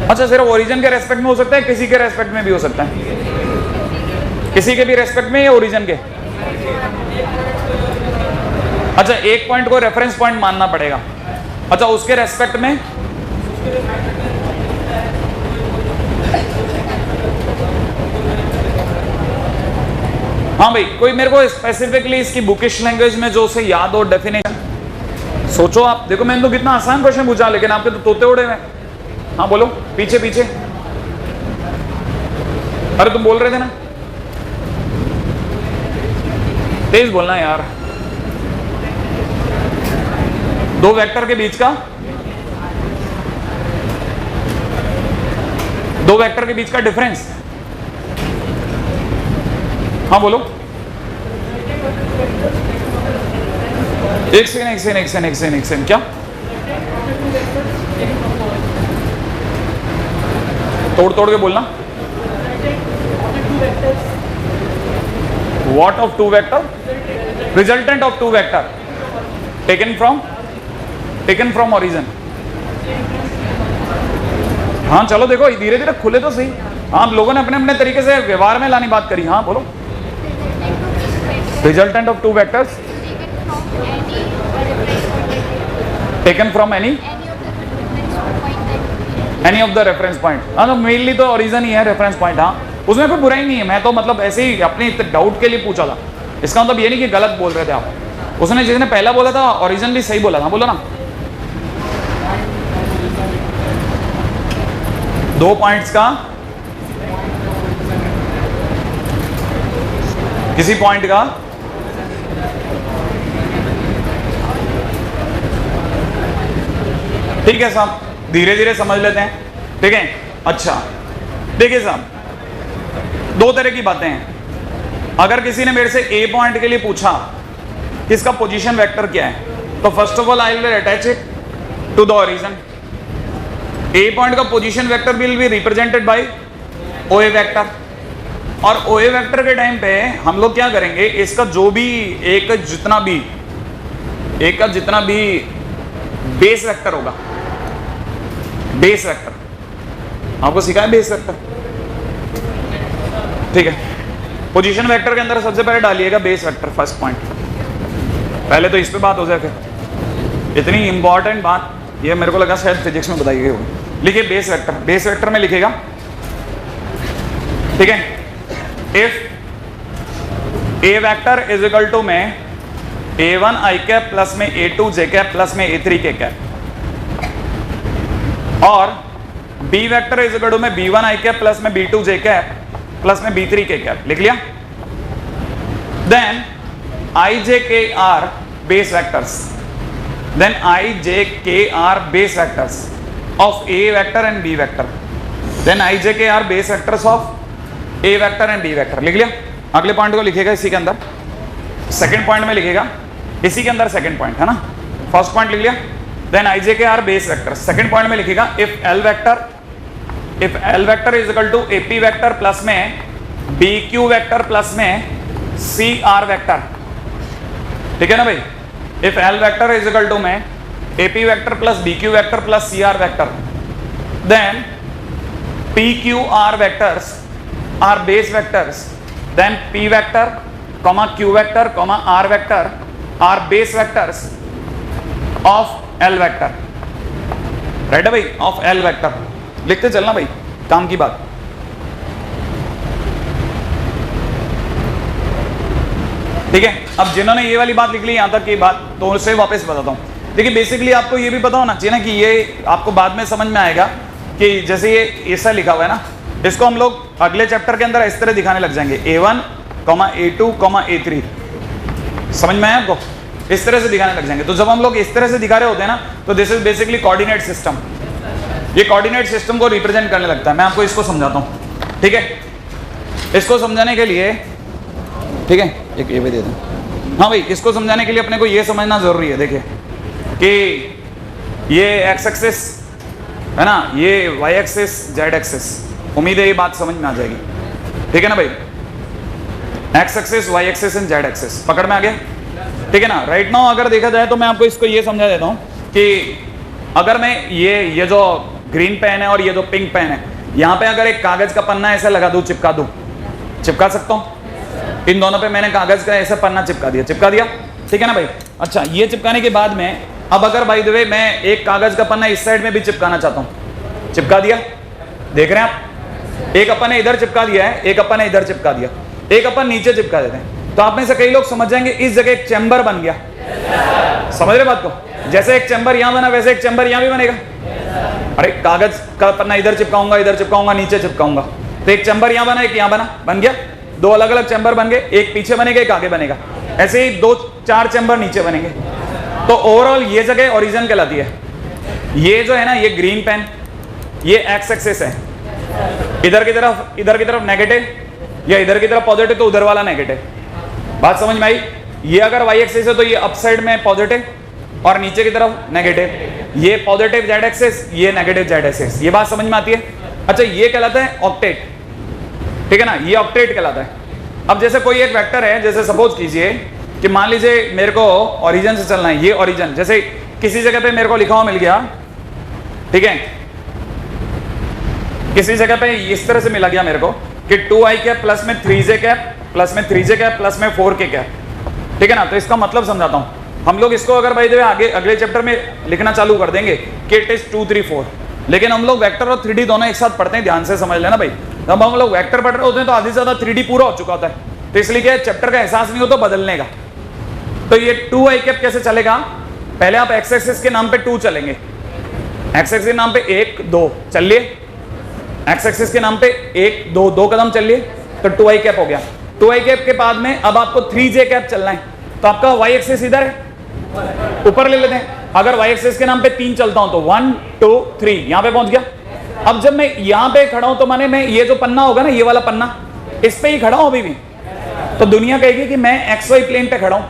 अच्छा, सिर्फ ओरिजिन के रेस्पेक्ट में हो सकता है, किसी के रेस्पेक्ट में भी हो सकता है? किसी के भी रेस्पेक्ट में या ओरिजिन के? अच्छा, एक पॉइंट को रेफरेंस पॉइंट मानना पड़ेगा। अच्छा, उसके रेस्पेक्ट में हाँ भाई, कोई मेरे को स्पेसिफिकली इसकी बुकिश लैंग्वेज में जो उसे याद हो डेफिनेशन। सोचो आप, देखो मैंने तो कितना आसान क्वेश्चन पूछा, लेकिन आपके तो तोते उड़े हुए। हाँ बोलो, पीछे पीछे। अरे तुम बोल रहे थे ना, तेज बोलना यार। दो वेक्टर के बीच का, दो वेक्टर के बीच का डिफरेंस। हाँ बोलो। एक सेकंड क्या? तोड़ तोड़ के बोलना। What of two vector? Resultant of two vector taken from origin. हाँ चलो देखो, धीरे धीरे खुले तो सही। आप लोगों ने अपने अपने तरीके से व्यवहार में लानी बात करी। हाँ बोलो। Resultant of two vectors taken from any of the reference point. हाँ तो मेनली तो origin ही है रेफरेंस पॉइंट। हाँ उसमें कोई बुराई नहीं है, मैं तो मतलब ऐसे ही अपने डाउट के लिए पूछा था। इसका मतलब ये नहीं कि गलत बोल रहे थे आप। उसने जिसने पहला बोला था ओरिजिन भी सही बोला था, बोलो ना। दो पॉइंट्स का, किसी पॉइंट का ठीक है साहब, धीरे धीरे समझ लेते हैं। ठीक है, अच्छा देखिए साहब, दो तरह की बातें हैं। अगर किसी ने मेरे से ए पॉइंट के लिए पूछा कि इसका पोजीशन वेक्टर क्या है, तो first of all I will attach it to the origin. A point का position vector will be represented by OA vector. और ओए वेक्टर के टाइम पे हम लोग क्या करेंगे, इसका जो भी ए का जितना भी बेस वेक्टर होगा, बेस वेक्टर आपको सिखाया बेस वेक्टर, ठीक है। पोजीशन वेक्टर के अंदर सबसे पहले डालिएगा बेस वेक्टर, फर्स्ट पॉइंट। पहले तो इस पे बात हो जाए, फिर इतनी इंपॉर्टेंट बात ये मेरे को लगा शायद फिजिक्स में बताई गई होगी। लिखिए बेस वेक्टर, बेस वेक्टर में लिखेगा, ठीक है। If A vector is equal to में a1 i कैप प्लस में a2 j कैप प्लस में a3 k कैप, और b vector is equal to में b1 i कैप प्लस में b2 j कैप प्लस में b3 k कैप, लिख लिया। Then i j k are base vectors, then i j k are base vectors of a vector and b vector, then i j k are base vectors of a vector and b vector, लिख लिया। अगले पॉइंट को लिखेगा इसी के अंदर, सेकंड पॉइंट में लिखेगा इसी के अंदर, सेकंड पॉइंट है ना। फर्स्ट पॉइंट लिख लिया, then i j k are base vectors। Second point में लिखेगा if l vector is equal to ap vector plus में bq वेक्टर प्लस में cr वेक्टर, ठीक है ना भाई। If l vector is equal to में ap vector plus bq vector plus cr vector, then pqr vectors are base vectors, then p vector comma q vector comma r vector are base vectors of l vector, right है भाई, ऑफ l वेक्टर। लिखते चलना भाई, काम की बात। ठीक है, अब जिन्होंने ये वाली बात लिख ली यहां तक की बात, तो उससे वापस बताता हूं। देखिए बेसिकली आपको ये भी पता होना चाहिए ना कि ये आपको बाद में समझ में आएगा कि जैसे ये ऐसा लिखा हुआ है ना, इसको हम लोग अगले चैप्टर के अंदर इस तरह दिखाने लग जाएंगे, a1, a2, a3। समझ में आया आपको? इस तरह से दिखाने लग जाएंगे। तो जब हम लोग इस तरह से दिखा रहे होते हैं ना, तो this is basically coordinate system. ये कोऑर्डिनेट सिस्टम को रिप्रेजेंट करने लगता है। मैं आपको इसको समझाता हूँ, ठीक है। इसको समझाने के लिए, ठीक है, एक ये भी दे दूँ। हाँ भाई, इसको समझाने के लिए अपने को ये समझना जरूरी है। देखिए कि ये एक्स एक्सिस है ना, ये वाई एक्सिस, जेड एक्सिस। उम्मीद है ये बात समझ में आ जाएगी, ठीक है ना भाई। X axis, Y axis and Z axis पकड़ में आ गया, ठीक है ना। राइट नाउ अगर देखा जाए तो मैं आपको इसको ये समझा देता हूँ कि अगर मैं ये जो ग्रीन पेन है और ये जो पिंक पेन है, यहाँ पे अगर एक कागज का पन्ना ऐसे लगा दूं, चिपका दूं, चिपका सकता हूं? इन दोनों पे मैंने कागज का ऐसा पन्ना चिपका दिया, चिपका दिया, ठीक है ना भाई। अच्छा, ये चिपकाने के बाद में अब अगर बाय द वे मैं एक कागज का पन्ना इस साइड में भी चिपकाना चाहता हूं, चिपका दिया, देख रहे हैं आप, एक अपन ने इधर चिपका दिया है, एक अपन ने इधर चिपका दिया, एक अपन नीचे चिपका देते हैं, तो आप में से कई लोग समझ जाएंगे इस जगह एक चैम्बर बन गया। समझ रहे बात को? जैसे एक चैम्बर यहां बना वैसे एक चैम्बर यहां भी बनेगा। अरे कागज का पन्ना इधर चिपकाऊंगा, इधर चिपकाऊंगा, नीचे चिपकाऊंगा, तो एक चैम्बर यहां बना, एक यहां बना, बन गया, दो अलग अलग चैम्बर बन गए, एक पीछे बनेगा, एक आगे बनेगा, ऐसे ही दो चार चैम्बर नीचे बनेंगे। तो ओवरऑल ये जगह ओरिजिन कहलाती है। ये जो है ना, ये ग्रीन पेन, ये एक्स एक्सिस है, इधर की तरफ नेगेटिव, या इधर की तरफ पॉजिटिव, तो उधर वाला नेगेटिव। बात समझ में आई? ये अगर वाई एक्सिस है तो ये अप साइड में पॉजिटिव और नीचे की तरफ नेगेटिव, ये पॉजिटिव जेड एक्सिस, ये नेगेटिव जेड एक्सिस। ये बात समझ में आती है? अच्छा, ये कहलाता है ऑक्टेट, ठीक है ना, ये ऑक्टेट कहलाता है। अब जैसे कोई एक वेक्टर है, जैसे सपोज कीजिए कि मान लीजिए मेरे को ओरिजिन से चलना है, ये ओरिजिन, जैसे किसी जगह पे मेरे को लिखा हुआ मिल गया, ठीक है, किसी जगह पे इस तरह से मिला गया मेरे को कि 2i कैप प्लस में 3j कैप प्लस में 3j कैप प्लस में 4k कैप, ठीक है ना। तो इसका मतलब समझाता हूं, हम लोग इसको अगर भाई आगे अगले चैप्टर में लिखना चालू कर देंगे कि इट इज 2 3 4, लेकिन हम लोग वेक्टर और 3D दोनों एक साथ पढ़ते हैं, ध्यान से समझ लेना भाई। जब हम लोग वेक्टर पढ़ रहे होते हैं तो आधी से ज्यादा 3D पूरा हो चुका होता है, तो इसलिए क्या चैप्टर का एहसास नहीं हो तो बदलने का। तो ये 2i कैप कैसे चलेगा? पहले आप एक्स एक्सिस के नाम पे 2 चलेंगे, एक्स एक्सिस के नाम पे 1 2 चलिए, एक्स एक्सिस के नाम पे 1 2 2 कदम चलिए, तो 2i कैप हो गया। 2i कैप के बाद में अब आपको 3j कैप चलना है, तो आपका y एक्सिस इधर है, ऊपर ले लेते हैं। अगर y एक्सिस के नाम पे 3 चलता हूं तो 1 2 3 यहां पे पहुंच गया। अब जब मैं यहां पे खड़ा हूं तो माने मैं ये जो पन्ना होगा ना, ये वाला पन्ना, इस पे ही खड़ा हूं अभी भी, तो दुनिया कहेगी कि मैं xy प्लेन पे खड़ा हूं।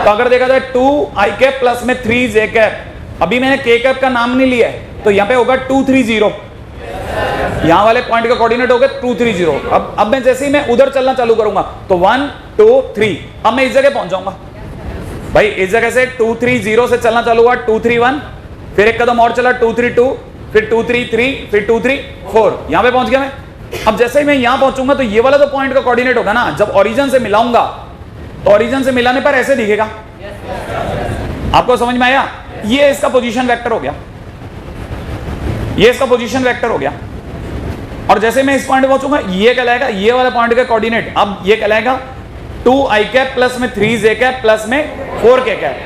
तो अगर देखा जाए 2i कैप प्लस में 3j कैप, अभी मैंने k कैप का नाम नहीं लिया है, तो यहां पे होगा 2 3 0, यहां वाले पॉइंट का कोऑर्डिनेट होगा 2 3 0। अब मैं जैसे ही मैं उधर चलना चालू करूंगा तो 1 2 3, अब मैं इस जगह पहुंच जाऊंगा भाई। इस जगह से 2 3 0 से चलना चालू हुआ, 2 3 1, फिर एक कदम और चला 2 3 2, फिर 2 3 3, फिर 2 3 4, यहां पे पहुंच गया मैं। अब जैसे ही मैं यहां पहुंचूंगा तो ये वाला जो पॉइंट का कोऑर्डिनेट होगा ना, जब ओरिजिन से मिलाऊंगा तो ओरिजिन से मिलाने पर ऐसे दिखेगा। आपको समझ में आया? ये इसका पोजीशन वेक्टर हो गया, ये इसका पोजीशन वेक्टर हो गया। और जैसे मैं इस पॉइंट पे पहुंचूंगा, ये कहलाएगा ये वाला पॉइंट का कोऑर्डिनेट, अब ये कहलाएगा 2i कैप प्लस में 3j कैप प्लस में 4k कैप।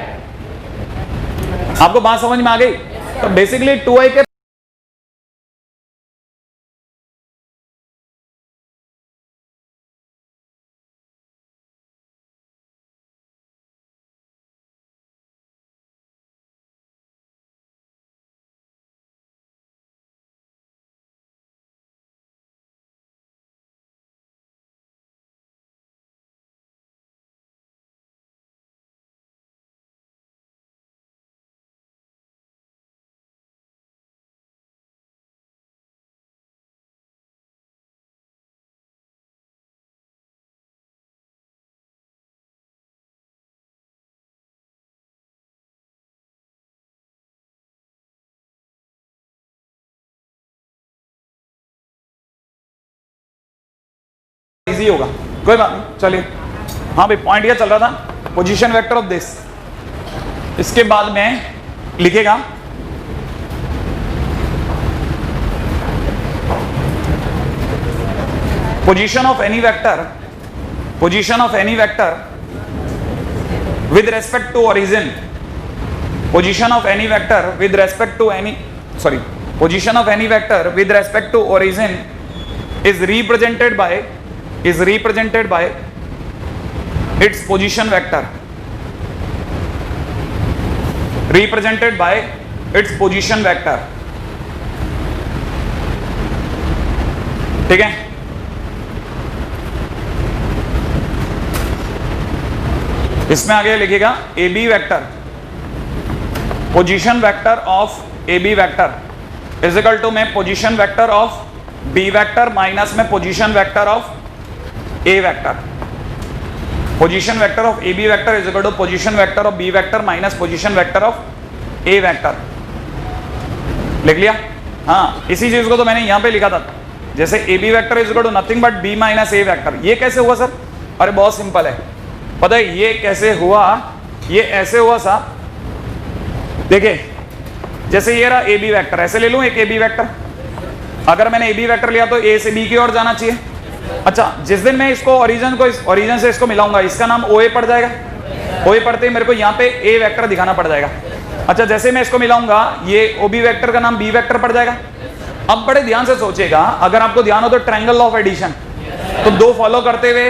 आपको बात समझ में आ गई? तो बेसिकली 2i कैप इजी होगा, कोई बात नहीं, चलिए। हाँ भाई, पॉइंट क्या चल रहा था? Position vector of this. इसके बाद में लिखेगा position of any vector, position of any vector with respect to origin, position of any vector with respect to any, sorry, position of any vector with respect to origin is represented by its position vector, represented by its position vector, ठीक है। इसमें आगे लिखेगा A B vector, position vector of A B vector is equal to में position vector of B vector minus में position vector of A vector. Position vector of A B vector is equal to position vector of B vector minus position vector of A vector. लिख लिया? हाँ, इसी चीज को तो मैंने यहां पे लिखा था, जैसे A B vector is equal to nothing but B minus A vector. ये कैसे हुआ सर? अरे बहुत सिंपल है, पता है ये कैसे हुआ? ये ऐसे हुआ साहब, देखिए जैसे ये रहा ए बी वैक्टर, ऐसे ले लूं एक ए बी वैक्टर। अगर मैंने ए बी वैक्टर लिया तो ए से बी की ओर जाना चाहिए। अच्छा, जिस दिन मैं इसको ओरिजिन से इसको मिलाऊंगा, इसका नाम ओ ए पड़ जाएगा। ओ ए पढ़ते ही मेरे को यहाँ पे ए वैक्टर दिखाना पड़ जाएगा। अच्छा, जैसे मैं इसको मिलाऊंगा, ये ओ बी वैक्टर का नाम बी वैक्टर पड़ जाएगा। अब बड़े ध्यान से सोचेगा, अगर आपको ध्यान हो तो ट्रायंगल ऑफ एडिशन, तो दो फॉलो करते हुए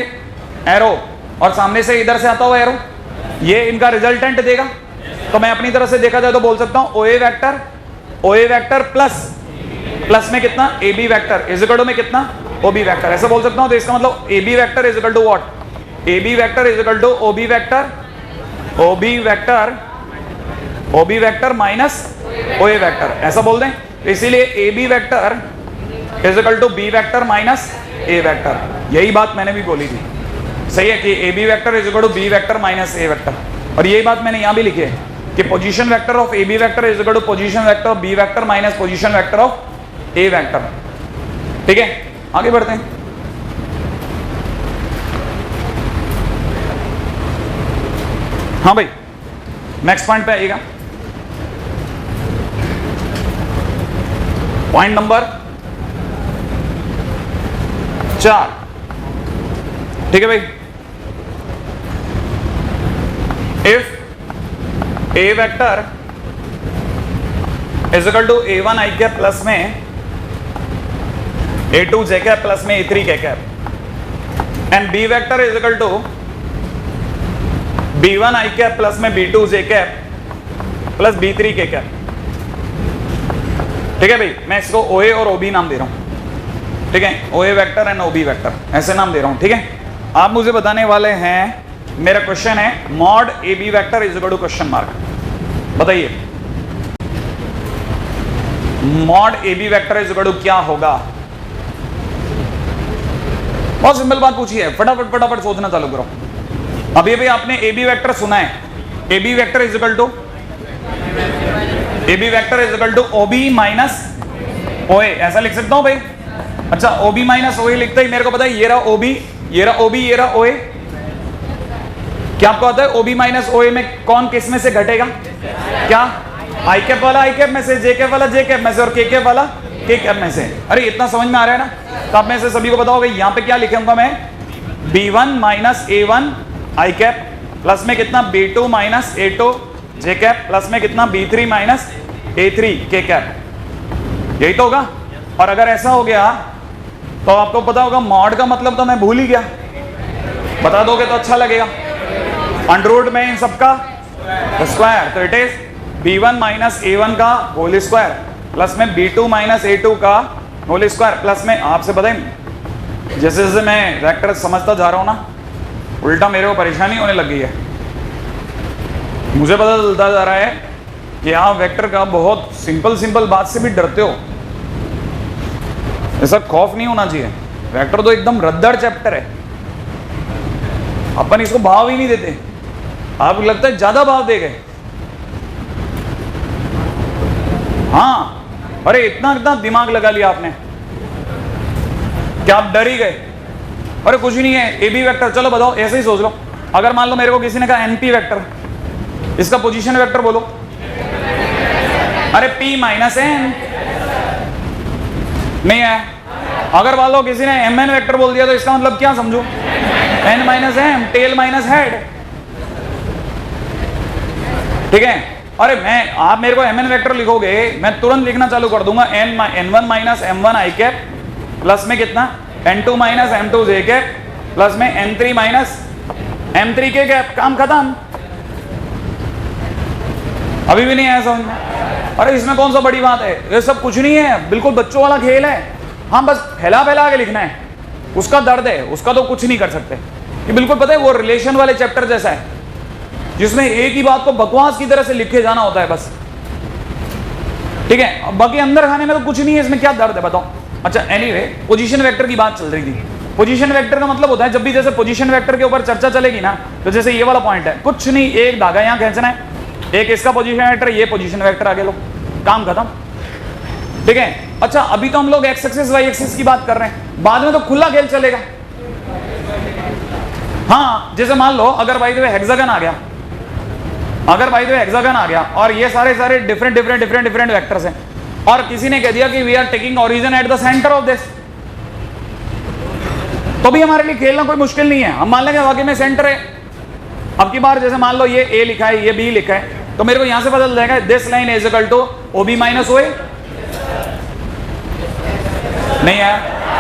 एरो और सामने से इधर से आता हुआ एरो, ये इनका रिजल्टेंट देगा। तो मैं अपनी तरफ से देखा जाए तो बोल सकता हूं ओ ए वैक्टर प्लस में कितना A B vector is equal to में कितना ओ बी वैक्टर, ऐसा बोल सकता हूं। तो इसका मतलब A B vector is equal to what? A B vector is equal to O B vector minus O A vector, ऐसा बोल दें। तो इसीलिए A B vector is equal to B vector minus A vector, यही बात मैंने भी बोली थी, सही है कि A B vector is equal to B vector minus A vector. और यही बात मैंने यहां भी लिखी है कि position vector of A B vector is equal to position vector of B vector minus position vector of A vector. ठीक है, आगे बढ़ते हैं। हाँ भाई, नेक्स्ट पॉइंट पे आइएगा। पॉइंट नंबर 4, ठीक है भाई। If A vector is equal to a1 i cap plus में a2 j कैप प्लस में a3 k cap and b vector is equal to b1 i cap plus में b2 j cap plus b3 k cap. ठीक है भाई, मैं इसको OA और OB नाम दे रहा हूं। ठीक है, OA vector and OB vector, ऐसे नाम दे रहा हूं। ठीक है, आप मुझे बताने वाले हैं, मेरा क्वेश्चन है mod A B vector is equal to question mark. बताइए mod A B vector is equal to क्या होगा? बहुत सिंपल बात पूछी है, फटाफट सोचना चालू करो। अभी भी आपने ए बी वेक्टर सुना है, A B vector is equal to O B minus O A, ऐसा लिख सकता हूं भाई। अच्छा, ओ बी माइनस ओ ए लिखते ही मेरे को पता है ये रहा ओ बी, ये रहा ओ बी, ये रहा ओ ए। क्या आपको आता है ओ बी माइनस ओ ए में कौन किस में से घटेगा? क्या आई कैप वाला आई कैप में से, जे कैप वाला जे कैप में से और के कैप वाला के कैप में से। अरे इतना समझ में आ रहा है ना? तो आप में से सभी को बताओगे यहां पे क्या लिखूंगा मैं? b1 माइनस a1 आई कैप प्लस में कितना b2 माइनस a2 जे कैप प्लस में कितना b3 माइनस a3 के कैप, यही तो होगा। और अगर ऐसा हो गया तो आपको पता होगा मॉड का मतलब तो मैं भूल ही गया, बता दोगे तो अच्छा लगेगा। अंडर में इन सबका स्क्वायर, तो it is b1 minus a1 का होल स्क्वायर प्लस में b2 माइनस a2 का होल स्क्वायर प्लस में, आपसे बताएं जैसे जैसे मैं वेक्टर समझता जा रहा हूं ना, उल्टा मेरे को परेशानी होने लग गई है। मुझे पता चलता जा रहा है कि आप वेक्टर का बहुत सिंपल बात से भी डरते हो। ऐसा खौफ नहीं होना चाहिए, वेक्टर तो एकदम रद्दड़ चैप्टर है, अपन इसको भाव ही नहीं देते। आपको लगता है ज्यादा भाव दे गए? हाँ, अरे इतना दिमाग लगा लिया आपने, क्या आप डर ही गए? अरे कुछ नहीं है, ए बी वेक्टर, चलो बताओ, ऐसे ही सोच लो। अगर मान लो मेरे को किसी ने कहा एनपी वेक्टर, इसका पोजीशन वेक्टर बोलो। अरे p माइनस एन नहीं है। अगर मान लो किसी ने एम एन वेक्टर बोल दिया तो इसका मतलब क्या समझो? N minus M, tail minus head. ठीक है, अरे आप मेरे को एम एन वेक्टर लिखोगे, मैं तुरंत लिखना चालू कर दूंगा n1 माइनस m1 आई कैप प्लस में कितना n2 माइनस m2 जे कैप प्लस में n3 माइनस m3 के कैप, काम खत्म। अभी भी नहीं आया समझ में? अरे इसमें कौन सा बड़ी बात है, ये सब कुछ नहीं है, बिल्कुल बच्चों वाला खेल है। हाँ, बस फैला के लिखना है, उसका दर्द है, उसका तो कुछ नहीं कर सकते। ये बिल्कुल पता है वो रिलेशन वाले चैप्टर जैसा है जिसमें एक ही बात को बकवास की तरह से लिखे जाना होता है बस। ठीक है, बाकी अंदर खाने में तो कुछ नहीं है, इसमें क्या दर्द है बताओ? अच्छा, एनीवे, पोजीशन वेक्टर की बात चल रही थी। पोजीशन वेक्टर का मतलब होता है जब भी जैसे पोजीशन वेक्टर के ऊपर चर्चा चलेगी ना, तो जैसे ये वाला पॉइंट है, कुछ नहीं, एक धागा यहाँ खींचना है, एक इसका पोजीशन वेक्टर, ये पोजीशन वेक्टर, आगे लो, काम खत्म। ठीक है। अच्छा अभी तो हम लोग एक्स एक्सिस वाई एक्सिस की बात कर रहे हैं, बाद में तो खुला खेल चलेगा। हाँ जैसे मान लो अगर बाय द वे हेक्सागन आ गया, अगर बाय द वे हेक्सागन आ गया और ये सारे डिफरेंट वेक्टर्स हैं, और किसी ने कह दिया कि we are taking origin at the centre of this, तो भी हमारे लिए खेलना कोई मुश्किल नहीं है, हम मान लेंगे वाकई में सेंटर है। अब की बार जैसे मान लो ये ए लिखा है, ये बी लिखा है, तो मेरे को यहां से पता चल जाएगा this line is equal to O B minus O A, नहीं है।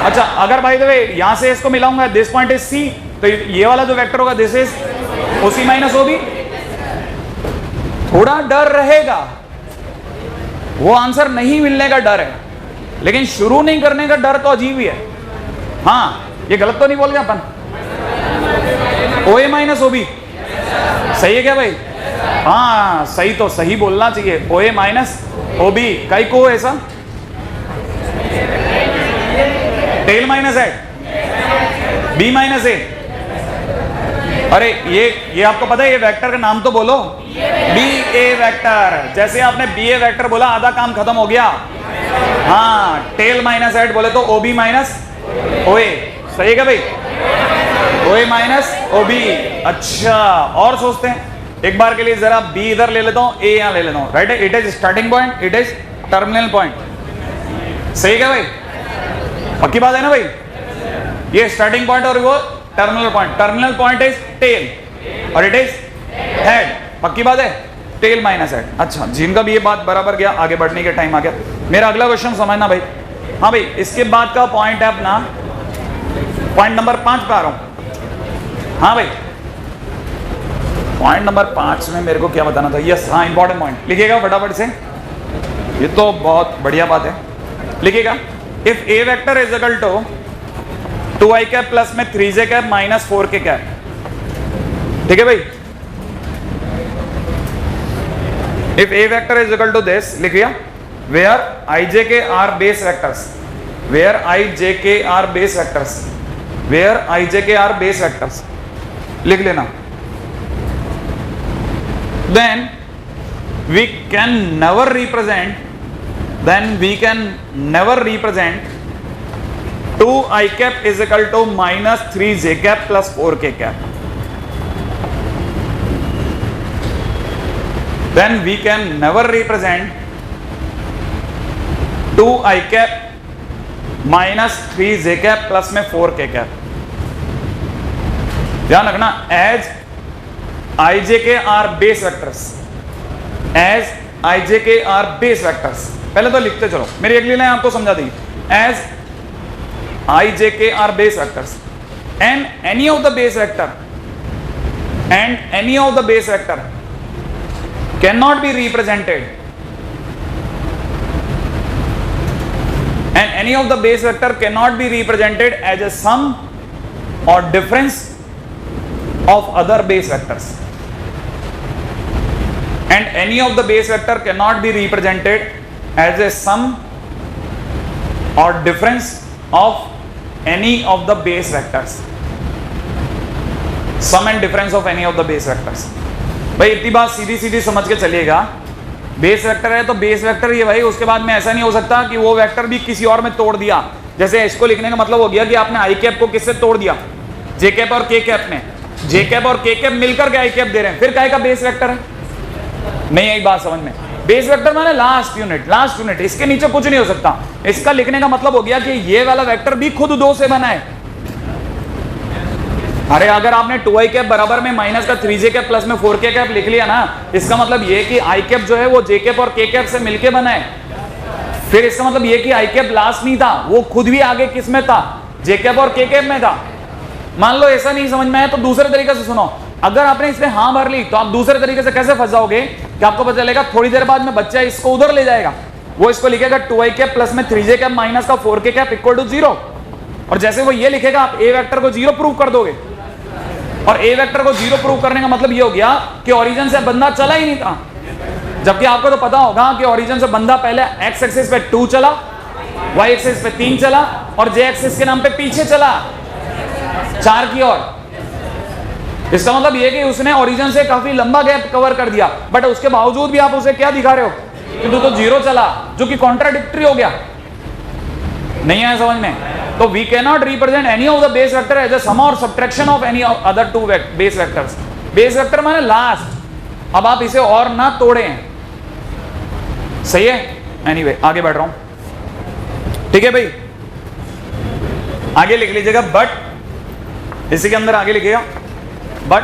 अच्छा अगर बाय द वे यहां से इसको मिलाऊंगा दिस पॉइंट इज सी, तो ये वाला जो वेक्टर होगा this is O C minus O B. थोड़ा डर रहेगा, वो आंसर नहीं मिलने का डर है, लेकिन शुरू नहीं करने का डर तो अजीब ही है। हाँ ये गलत तो नहीं बोल गया अपन, ओ ए माइनस ओ बी सही है क्या भाई? हाँ सही, तो सही बोलना चाहिए, ओ ए माइनस ओ बी कई को ऐसा टेल माइनस है बी माइनस ए। अरे ये आपको पता है ये वेक्टर का नाम तो बोलो, बी ए वेक्टर। जैसे आपने बी ए वेक्टर बोला आधा काम खत्म हो गया। हाँ टेल माइनस एट बोले तो ओ बी माइनस ओ ए, सही है क्या भाई? ओ ए माइनस ओ बी। अच्छा और सोचते हैं एक बार के लिए, जरा बी इधर ले लेता हूं, ए यहां ले लेता हूं, right? It is starting point, it is terminal point, सही क्या भाई? पक्की बात है ना भाई? ये स्टार्टिंग पॉइंट और वो terminal point, terminal point is tail और इट इज हेड, पक्की बात है? Tail minus head. अच्छा जिनका भी ये बात बराबर गया, आगे बढ़ने के टाइम आ गया। मेरा अगला क्वेश्चन समझना भाई। हाँ भाई इसके बाद का पॉइंट है अपना पॉइंट नंबर 5 पे आ रहा हूं। हाँ भाई पॉइंट नंबर 5 में मेरे को क्या बताना था? यस हाँ इंपॉर्टेंट पॉइंट लिखिएगा फटाफट से, ये तो बहुत बढ़िया बात है। लिखिएगा if A vector is equal to 2i cap plus में 3j cap minus 4k cap, ठीक है भाई? If A vector is equal to this, लिखिए where ijk are base vectors, where ijk are base vectors, where ijk are base vectors, लिख लेना। then we can never represent 2i cap is equal to minus 3j cap plus 4k cap. Then we can never represent 2i cap minus 3j cap plus में 4k cap। ध्यान रखना, as ijk are base vectors, as ijk are base vectors। पहले तो लिखते चलो, मेरी अगली लाइन आपको समझा दी। as ijk are base vectors and any of the base vector cannot be represented, and any of the base vector cannot be represented as a sum or difference of other base vectors, and any of the base vector cannot be represented as a sum or difference of any of the base vectors, sum and difference of any of the base vectors। भाई इतनी बात सीधी सीधी समझ के चलिएगा, बेस वेक्टर है तो बेस वेक्टर ही है भाई, उसके बाद में ऐसा नहीं हो सकता कि वो वेक्टर भी किसी और में तोड़ दिया। जैसे इसको लिखने का मतलब हो गया कि आपने आई कैप को किससे तोड़ दिया? जे कैप और के कैप में, जे कैप और के कैप मिलकर के आई कैप दे रहे हैं, फिर काय का बेस वेक्टर है? नहीं आई बात समझ में? बेस वेक्टर माने लास्ट यूनिट, इसके नीचे कुछ नहीं हो सकता। इसका लिखने का मतलब हो गया कि ये वाला वेक्टर भी खुद 2 से बना है। अरे अगर आपने 2i कैप बराबर में माइनस का 3j कैप प्लस में 4k कैप लिख लिया ना, इसका मतलब ये कि i कैप जो है वो j कैप और k कैप से मिलके बना है। फिर इसका मतलब ये कि i कैप लास्ट नहीं था, वो खुद भी आगे किस में था? j कैप और k कैप में था। मान लो ऐसा नहीं समझ में आया तो दूसरे तरीके से सुनो, अगर आपने इसमें हाँ भर ली तो आप दूसरे तरीके से कैसे फंस जाओगे कि आपको पता चलेगा थोड़ी देर बाद में बच्चा इसको उधर ले जाएगा, वो इसको लिखेगा 2i कैप प्लस में 3j कैप माइनस का 4k कैप इक्वल टू 0, और जैसे वो ये लिखेगा आप a वेक्टर को 0 प्रूव कर दोगे। और a वेक्टर को 0 प्रूव करने का मतलब ये हो गया कि ओरिजिन से बंदा चला ही नहीं था, जबकि आपको तो पता होगा कि ओरिजिन से बंदा पहले x एक्सिस पे 2 चला, y एक्सिस पे 3 चला और j एक्सिस के नाम पे पीछे चला 4 की ओर। इसका मतलब ये कि उसने ओरिजिन से काफी लंबा गैप कवर कर दिया, बट उसके बावजूद भी आप उसे क्या दिखा रहे हो? किंतु तो जीरो चला, जो कि कॉन्ट्राडिक्टरी हो गया। नहीं आया समझ में? तो we can not represent any of the base vector as a sum और subtraction of any other two base vectors. Base vector माने लास्ट। अब आप इसे और ना तोड़ें, सही है? एनीवे आगे बढ़ रहा हूं, ठीक है भाई? आगे लिख लीजिएगा, बट इसी के अंदर आगे लिखिएगा, but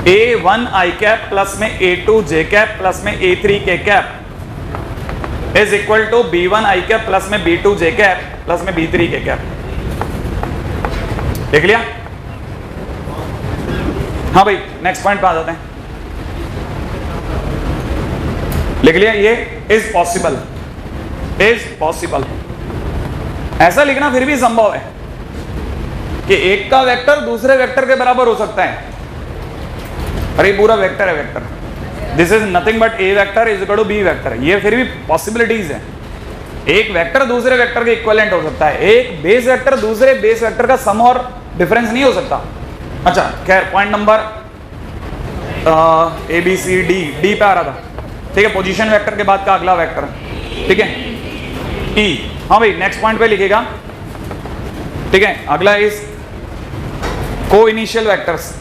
A1 i cap plus में A2 j कैप प्लस में A3 k cap is equal to B1 i cap plus में B2 j कैप प्लस में B3 k कैप। देख लिया? हाँ भाई, नेक्स्ट पॉइंट पे आ जाते हैं। लिख लिया? ये इज पॉसिबल, इज पॉसिबल। ऐसा लिखना फिर भी संभव है कि एक का वेक्टर दूसरे वेक्टर के बराबर हो सकता है। अरे पूरा वेक्टर है vector, this is nothing but A vector is equal to B vector. ये फिर भी पॉसिबिलिटीज है। एक वेक्टर दूसरे वेक्टर के इक्विवेलेंट हो सकता है, एक बेस वेक्टर दूसरे बेस वेक्टर का सम और डिफरेंस नहीं हो सकता। अच्छा खैर, point number A B C D, D पे आ रहा था, ठीक है? पोजीशन वेक्टर के बाद का अगला वेक्टर, ठीक है? ई। हाँ भाई, नेक्स्ट पॉइंट पे लिखेगा, ठीक है? अगला इज को इनिशियल वेक्टर्स।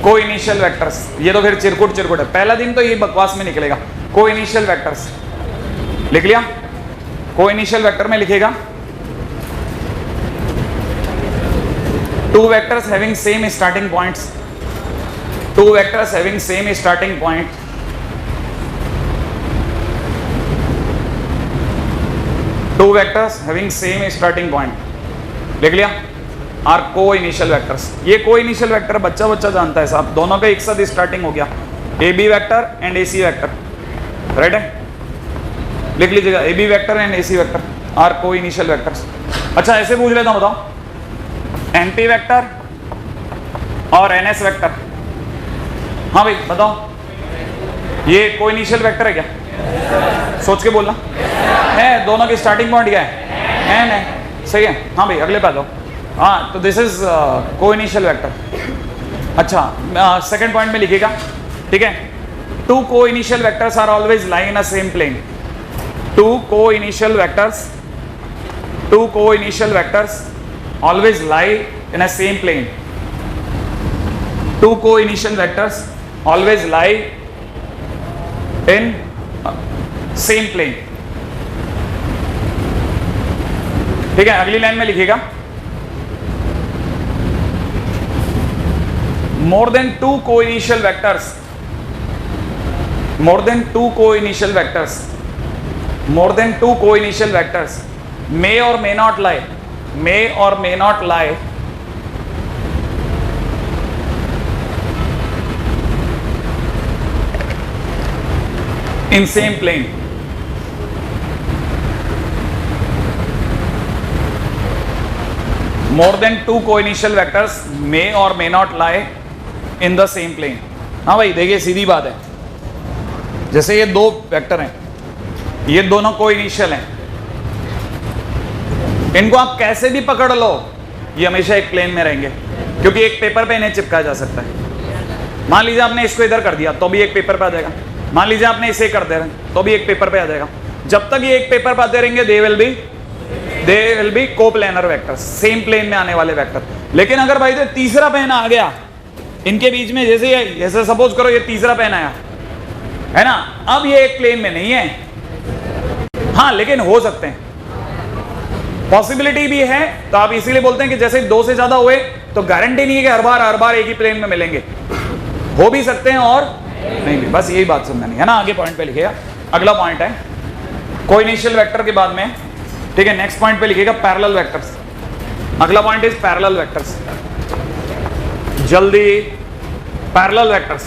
को इनिशियल वेक्टर्स, ये तो फिर चिरकुट है। पहला दिन तो ये बकवास में निकलेगा। को इनिशियल वेक्टर्स लिख लिया? को इनिशियल वेक्टर में लिखेगा two vectors having same starting points, two vectors having same starting point, two vectors having same starting point. लिख लिया? आर को इनिशियल वेक्टर्स। ये को इनिशियल वेक्टर बच्चा जानता है साहब, दोनों का एक साथ स्टार्टिंग हो गया, A B vector and A C vector, right है? लिख लीजिएगा, A B vector and A C vector are को इनिशियल वेक्टर्स। अच्छा ऐसे पूछ लेता हूं, बताओ एन पी वेक्टर और एन एस वेक्टर। हाँ भाई बताओ, ये को इनिशियल वेक्टर है क्या? सोच के बोलना है। दोनों की स्टार्टिंग पॉइंट क्या है? एन है, सही है? हाँ भाई अगले पे आ जाओ। हाँ, तो this is coinitial vector. अच्छा सेकंड पॉइंट में लिखिएगा, ठीक है? टू को initial vectors are always lie in a same plane. Two को इनिशियल वेक्टर्स, टू को initial vectors always lie in a same plane. Two को initial vectors always lie in same plane, ठीक है? अगली लाइन में लिखिएगा, more than two co-initial vectors, more than two co-initial vectors, more than two co-initial vectors may or may not lie, may or may not lie in same plane. More than two co-initial vectors may or may not lie in the same plane. हाँ भाई देखिए, सीधी बात है, जैसे ये दो वेक्टर हैं, ये दोनों को इनिशियल हैं, इनको आप कैसे भी पकड़ लो ये हमेशा एक प्लेन में रहेंगे, क्योंकि एक पेपर पे इन्हें चिपकाया जा सकता है। मान लीजिए आपने इसको इधर कर दिया तो भी एक पेपर पे आ जाएगा, मान लीजिए आपने इसे कर दे रहे तो भी एक पेपर पे आ जाएगा। जब तक ये एक पेपर पे आते रहेंगे they will be coplanar vector, same plane में आने वाले वेक्टर। लेकिन अगर भाई तीसरा पेन आ गया इनके बीच में, जैसे सपोज करो ये तीसरा पेन आया है ना, अब ये एक प्लेन में नहीं है। हाँ लेकिन हो सकते हैं, पॉसिबिलिटी भी है। तो आप इसीलिए बोलते हैं कि जैसे दो से ज्यादा हुए तो गारंटी नहीं है कि हर बार एक ही प्लेन में मिलेंगे, हो भी सकते हैं और नहीं भी। बस यही बात समझनी है ना। आगे पॉइंट पे लिखिएगा, अगला पॉइंट है कोइनिशियल वेक्टर के बाद में, ठीक है? नेक्स्ट पॉइंट पे लिखिएगा पैरेलल वेक्टर्स। अगला पॉइंट इज पैरेलल वेक्टर्स। जल्दी, पैरेलल वेक्टर्स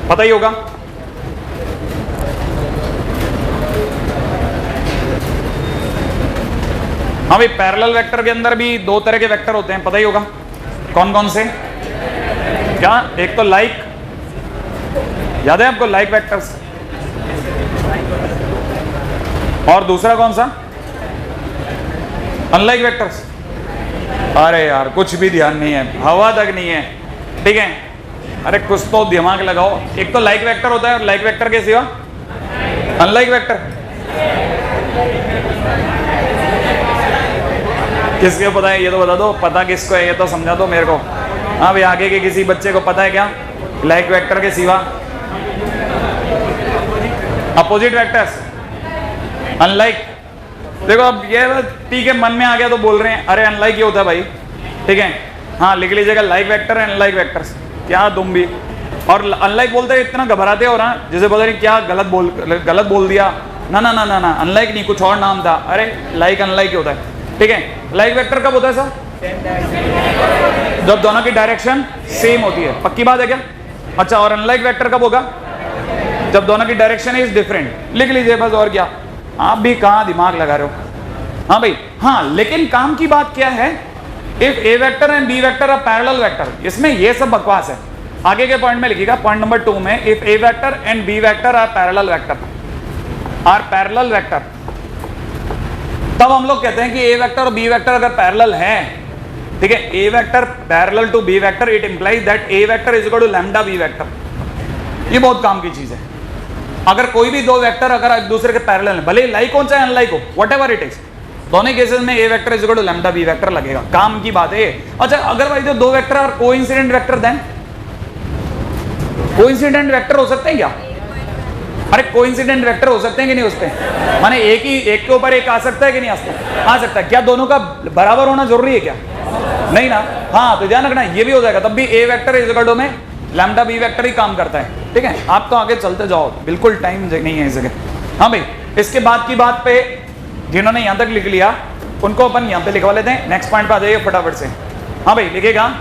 पता ही होगा, हाँ भाई पैरेलल वेक्टर के अंदर भी दो तरह के वेक्टर होते हैं, पता ही होगा कौन कौन से? क्या? एक तो लाइक, याद है आपको लाइक वेक्टर्स, और दूसरा कौन सा? Unlike vectors. अरे यार कुछ भी ध्यान नहीं है, हवा तक नहीं है, ठीक है? अरे कुछ तो दिमाग लगाओ। एक तो लाइक वेक्टर होता है और लाइक वेक्टर के सिवा अनलाइक वेक्टर किसको पता है ये तो बता दो, पता किसको है ये तो समझा दो मेरे को। हाँ भाई, आगे के किसी बच्चे को पता है क्या लाइक वेक्टर के सिवा? Opposite vectors unlike. देखो अब ये ठीक है, मन में आ गया तो बोल रहे हैं अरे अनलाइक ये होता है भाई, ठीक है। हाँ लिख लीजिएगा like vector and unlike vectors. क्या तुम भी और अनलाइक बोलते इतना घबराते हो ना, जैसे पता नहीं क्या गलत बोल दिया। ना ना ना ना ना, अनलाइक नहीं, कुछ और नाम था। अरे लाइक अनलाइक ही होता है, ठीक है। लाइक वेक्टर कब होता है सर? जब दोनों की डायरेक्शन सेम होती है। पक्की बात है क्या? अच्छा, और अनलाइक वेक्टर कब होगा? जब दोनों की डायरेक्शन इज डिफरेंट। लिख लीजिए बस, और क्या। आप भी कहाँ दिमाग लगा रहे हो? हाँ भाई, हाँ लेकिन काम की बात क्या है, if A vector and B vector are parallel vector, इसमें ये सब बकवास है। आगे के पॉइंट में लिखिएगा, पॉइंट नंबर 2 में, if A vector and B vector are parallel vector, तब हम लोग कहते हैं कि ए वेक्टर और बी वेक्टर अगर पैरेलल है, ठीक है, A vector parallel to B vector, it implies that A vector is equal to lambda B vector. ये बहुत काम की चीज है। अगर कोई भी दो वेक्टर अगर एक दूसरे के पैरेलल है, भले लाइक हो चाहे अनलाइक हो, व्हाटएवर इट इज, दोनों केसेस में A vector is equal to lambda B vector लगेगा। काम की बात है। अच्छा, अगर भाई जो दो vector are coincident vector, then coincident vector हो सकते हैं क्या? अरे कोइंसिडेंट वेक्टर हो सकते हैं कि नहीं? उस पे माने एक के ऊपर एक आ सकता है कि नहीं आ सकता है? क्या दोनों का बराबर होना जरूरी है क्या? नहीं ना। हाँ तो ध्यान रखना, ये भी हो जाएगा, तब भी ए वेक्टर इज इक्वल टू में लैम्डा बी वेक्टर ही काम करता है, ठीक है। आप तो आगे चलते जाओ, बिल्कुल टाइम नहीं है इस जगह। हाँ भाई, इसके बाद की बात पे जिन्होंने यहां तक लिख लिया उनको अपन यहां पे लिखवा लेते हैं। नेक्स्ट पॉइंट पे आ जाइए फटाफट से। हाँ भाई, लिखेगा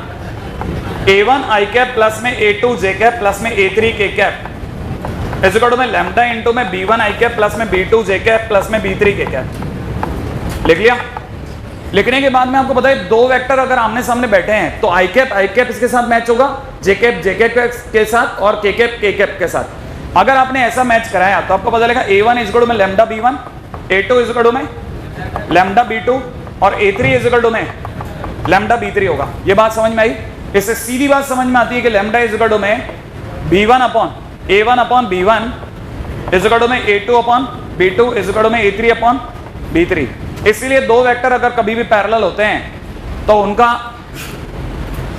a1 i कैप प्लस में a2 j कैप प्लस में a3 k cap is equal to में लैम्डा इंटू में b1 i कैप प्लस में b2 j कैप प्लस में b3 k कैप। लिख लिया? लिखने के बाद में आपको पता है, दो वेक्टर अगर आमने सामने बैठे हैं तो i कैप इसके साथ मैच होगा, j कैप के साथ, और k कैप के साथ। अगर आपने ऐसा मैच कराया तो आपको पता लगेगा a1 इज इक्वल टू में lambda b1, a2 is equal to में लैम्डा b2 और a3 इज इक्वल टू में लैम्डा b3 होगा। ये बात समझ में आई? इससे सीधी बात समझ में आती है कि लैम्डा इज इक्वल टू में b1 upon a1 upon b1 is equal to में a2 upon b2 is equal to में a3 अपॉन b3। इसलिए दो वेक्टर अगर कभी भी पैरेलल होते हैं तो उनका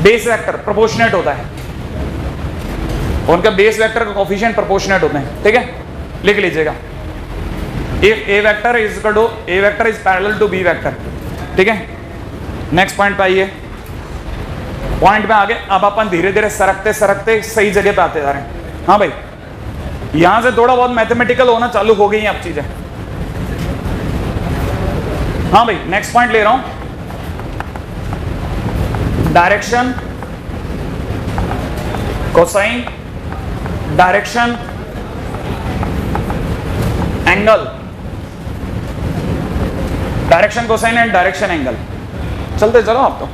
बेस वेक्टर प्रोपोर्शनेट होता है, उनका बेस वेक्टर का कोफिशिएंट प्रोपोर्शनेट होते हैं, ठीक है। लिख लीजिएगा, if A vector is equal to A vector is parallel to B vector, ठीक है। नेक्स्ट पॉइंट पे आइए। पॉइंट में आगे अब अपन धीरे धीरे सरकते सरकते सही जगह पे आते जा रहे हैं। हाँ भाई, यहां से थोड़ा बहुत मैथमेटिकल होना चालू हो गई हैं अब चीजें। हाँ भाई, नेक्स्ट पॉइंट ले रहा हूं, direction cosine direction angle, direction cosine and direction angle. चलते चलो आप तो,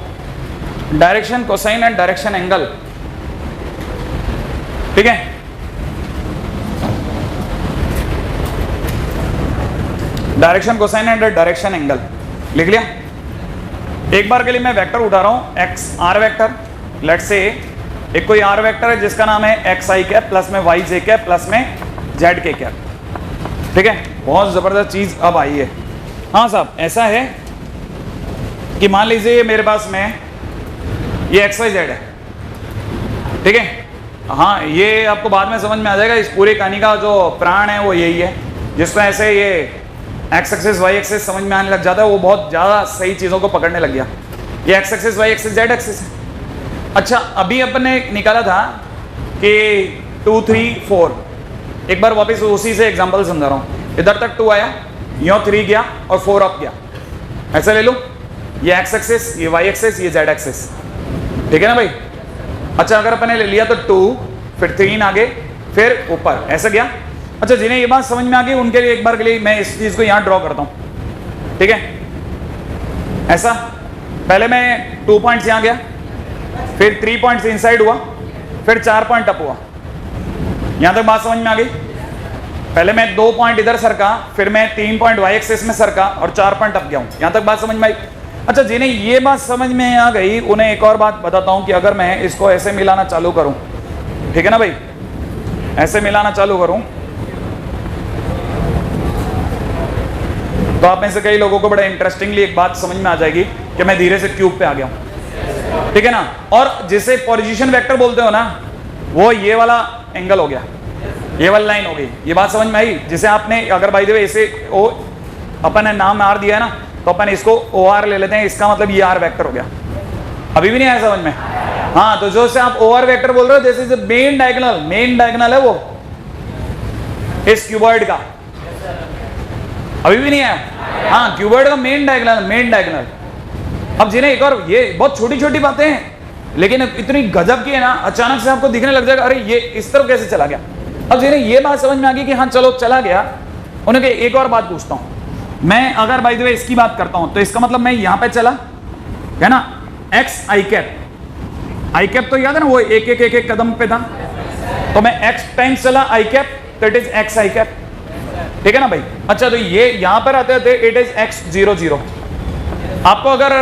direction cosine and direction angle, ठीक है। Direction cosine and direction angle लिख लिया? एक बार के लिए मैं वेक्टर उठा रहा हूं, x are vector. Let's say एक कोई आर वेक्टर है जिसका नाम है एक्स आई कैप प्लस में वाई जे कैप प्लस में जेड के कैप, ठीक है। बहुत जबरदस्त चीज अब आई है। हाँ साहब, ऐसा है कि मान लीजिए मेरे पास में ये एक्स वाई जेड है, ठीक है। हाँ, ये आपको बाद में समझ में आ जाएगा। इस पूरी कहानी का जो प्राण है वो यही है, जिसमें ऐसे ये एक्स एक्सिस वाई एक्सिस समझ में आने लग जाता है, वो बहुत ज़्यादा सही चीज़ों को पकड़ने लग गया। ये X axis Y axis Z axis है। अच्छा, अभी अपन ने निकाला था कि 2 3 4, एक बार वापस उसी से एग्जाम्पल समझा रहा हूँ। इधर तक 2 आया, यूँ 3 गया और 4 अप गया, ऐसा ले लो। ये एक्स एक्सिस, ये वाई एक्सिस, ये जेड एक्सिस, ठीक है ना भाई। अच्छा, अगर अपन ने ले लिया तो 2 फिर 3 आगे फिर ऊपर, ऐसा गया। अच्छा, जिन्हें ये बात समझ में आ गई उनके लिए एक बार के लिए मैं इस चीज़ को यहाँ ड्रॉ करता हूँ, ठीक है। ऐसा पहले मैं 2 पॉइंट्स यहाँ गया, फिर 3 पॉइंट्स इनसाइड हुआ, फिर 4 पॉइंट अप हुआ। यहाँ तक बात समझ में आ गई? पहले मैं 2 पॉइंट इधर सरका, फिर मैं 3 पॉइंट वाई एक्सिस में सरका और 4 पॉइंट अप गया हूँ। यहाँ तक बात समझ में आई? अच्छा, जिन्हें ये बात समझ में आ गई उन्हें एक और बात बताता हूँ कि अगर मैं इसको ऐसे मिलाना चालू करूँ, ठीक है ना भाई, ऐसे मिलाना चालू करूँ आप में से कई लोगों को बड़ा इंटरेस्टिंगली एक बात समझ में आ जाएगी कि मैं धीरे से क्यूब पे आ गया हूं, ठीक है ना। और जिसे पोजीशन वेक्टर बोलते हो ना, वो ये वाला एंगल हो गया, ये वाली लाइन हो गई। ये बात समझ में आई? जिसे आपने अगर बाय द वे इसे ओ अपन ने नाम आर दिया है ना, तो अपन इसको ओ आर ले लेते हैं, इसका मतलब ये आर वेक्टर हो गया। अभी भी नहीं आया समझ में? हाँ, तो जो से आप ओ आर वेक्टर बोल रहे हो, जैसे मेन डायगोनल है वो इस क्यूबॉइड का। अभी भी नहीं आया? हाँ, क्यूबॉइड का मेन डायगोनल। अब जिन्हें एक और, ये बहुत छोटी छोटी बातें हैं लेकिन इतनी गजब की है ना, अचानक से आपको दिखने लग जाएगा, अरे ये इस तरफ कैसे चला गया। अब जिन्हें ये बात समझ में आ गई कि हाँ चलो चला गया, उन्हें एक और बात पूछता हूं मैं। अगर बाय द वे इसकी बात करता हूं तो इसका मतलब मैं यहां पे चला है ना, एक्स आई कैप तो याद है ना, वो एक कदम पे था, तो मैं एक्स टाइम्स चला आई कैप, तो it is x I cap, ठीक है ना भाई। अच्छा, तो ये यहां पर आते थे इट इज एक्स 0 0। आपको अगर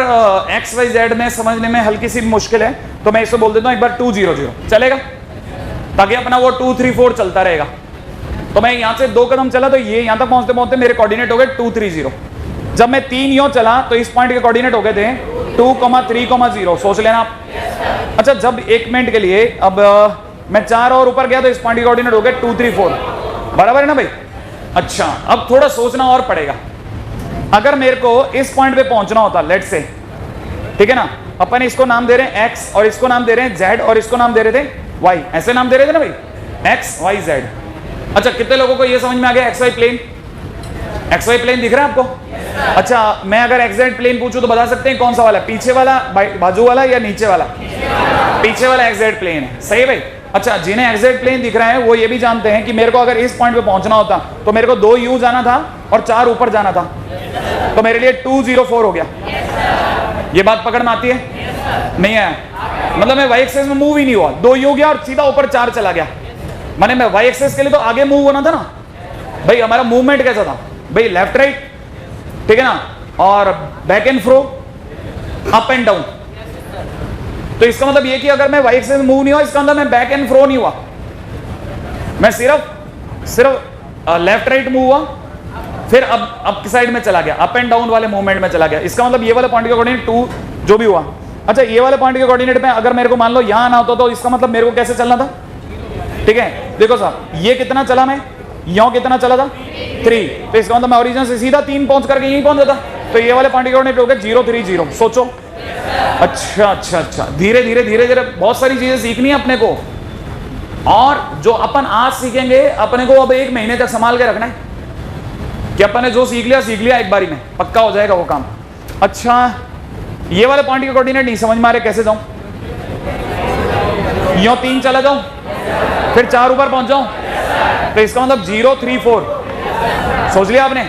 एक्स वाई जेड में समझने में हल्की सी मुश्किल है तो मैं इसको बोल देता हूं एक बार 2 0 0 चलेगा, ताकि अपना वो 2 3 4 चलता रहेगा। तो मैं यहां से 2 कदम चला तो ये यहां तक पहुंचते पहुंचते मेरे कोऑर्डिनेट हो गए 2 3 0। जब मैं 3 यूं चला तो इस पॉइंट के कोऑर्डिनेट हो गए थे 2 3 0। सोच लेना आप। अच्छा, जब 1 मिनट के लिए अब मैं 4 और ऊपर गया तो इस पॉइंट के कोऑर्डिनेट हो गए 2 3 4, बराबर है ना भाई। अच्छा, अब थोड़ा सोचना और पड़ेगा। अगर मेरे को इस पॉइंट पे पहुंचना होता, लेट से, ठीक है ना, अपन इसको नाम दे रहे हैं एक्स और इसको नाम दे रहे हैं जेड और इसको नाम दे रहे थे वाई, ऐसे नाम दे रहे थे ना भाई, एक्स वाई जेड। अच्छा, कितने लोगों को ये समझ में आ गया X Y plane? X Y plane दिख रहा है आपको? अच्छा, मैं अगर एक्स जेड प्लेन पूछूं तो बता सकते हैं कौन सा वाला, पीछे वाला, बाजू वाला या नीचे वाला? पीछे वाला एक्स जेड प्लेन है, सही है भाई। अच्छा, जिन्हें एक्स जेड प्लेन दिख रहा है वो ये भी जानते हैं कि मेरे को अगर इस पॉइंट पे पहुंचना होता तो मेरे को 2 यूं जाना था और 4 ऊपर जाना था, तो मेरे लिए 2 0 4 हो गया। ये बात पकड़ में आती है? नहीं आया? मतलब मैं वाई एक्सेस में मूव ही नहीं हुआ, 2 यूं गया और सीधा ऊपर 4 चला गया। मैंने मैं वाई एक्सेस के लिए तो आगे मूव होना था ना भाई। हमारा मूवमेंट कैसा था भाई? लेफ्ट राइट, ठीक है ना, और back and fro, up and down. तो इसका मतलब ये कि अगर मैं वाई एक्सेस में मूव नहीं हुआ, इसका मतलब मैं बैक एंड फ्रो नहीं हुआ, मैं सिर्फ लेफ्ट राइट मूव हुआ, फिर अब की साइड में चला गया, अप एंड डाउन वाले मूवमेंट में चला गया। इसका मतलब ये वाले पॉइंट के कोऑर्डिनेट 2 जो भी हुआ। अच्छा, ये वाले पॉइंट के कोऑर्डिनेट में अगर मेरे को मान लो यहां आना होता तो इसका मतलब मेरे को कैसे चलना था? ठीक है, देखो साहब, ये कितना चला, मैं यहां कितना चला था 3, तो इसका मतलब मैं ओरिजिन से सीधा 3 पहुंच करके यहीं पहुंच जाता। तो ये वाले पॉइंट के कोऑर्डिनेट हो गए 0 3 0। सोचो। अच्छा, धीरे धीरे बहुत सारी चीजें सीखनी है अपने को, और जो अपन आज सीखेंगे अपने को अब 1 महीने तक संभाल के रखना है कि अपन ने जो सीख लिया एक बारी में पक्का हो जाएगा वो काम। अच्छा, ये वाले पॉइंट के कोऑर्डिनेट नहीं समझ में आ रहे, कैसे जाऊं? यूं 3 चला जाऊं, फिर 4 ऊपर पहुंच जाऊं, तो इसका मतलब 0 3 4। सोच लिया आपने?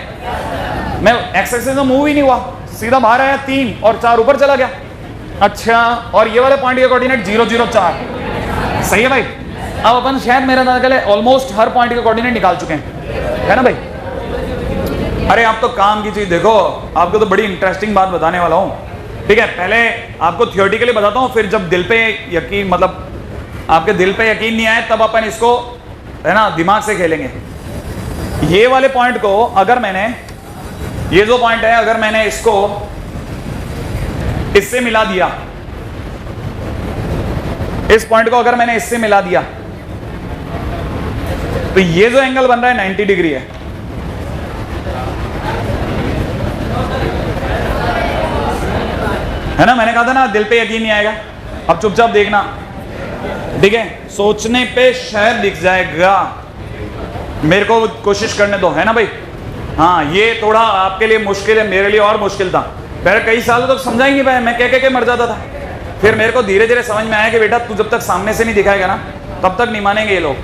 मैं एक्स एक्सिस में मूव ही नहीं हुआ, सीधा बाहर आया 3 और 4 ऊपर चला गया। अच्छा, और ये वाले पॉइंट के कोऑर्डिनेट 0 0 4, सही है भाई। अब अपन शायद मेरा अंदाजा है ऑलमोस्ट हर पॉइंट के कोऑर्डिनेट निकाल चुके हैं, है ना भाई। अरे आप तो काम की चीज देखो, आपको तो बड़ी इंटरेस्टिंग बात बताने वाला हूं, ठीक है। पहले आपको थियोरेटिकली बताता हूं, फिर जब दिल पे यकीन, मतलब आपके दिल पे यकीन नहीं आए तब अपन इसको, है ना, दिमाग से खेलेंगे। ये वाले पॉइंट को अगर मैंने, ये जो पॉइंट है, अगर मैंने इसको इससे मिला दिया, इस पॉइंट को अगर मैंने इससे मिला दिया, तो ये जो एंगल बन रहा है 90 डिग्री है। है ना, मैंने कहा था ना दिल पे यकीन नहीं आएगा। अब चुपचाप देखना, ठीक है, सोचने पे शायद दिख जाएगा, मेरे को कोशिश करने दो, है ना भाई। हाँ, ये थोड़ा आपके लिए मुश्किल है, मेरे लिए और मुश्किल था। पहले कई सालों तक समझा ही नहीं पाया, मैं कह के मर जाता था। फिर मेरे को धीरे धीरे समझ में आया कि बेटा तू जब तक सामने से नहीं दिखाएगा ना तब तक नहीं मानेंगे ये लोग।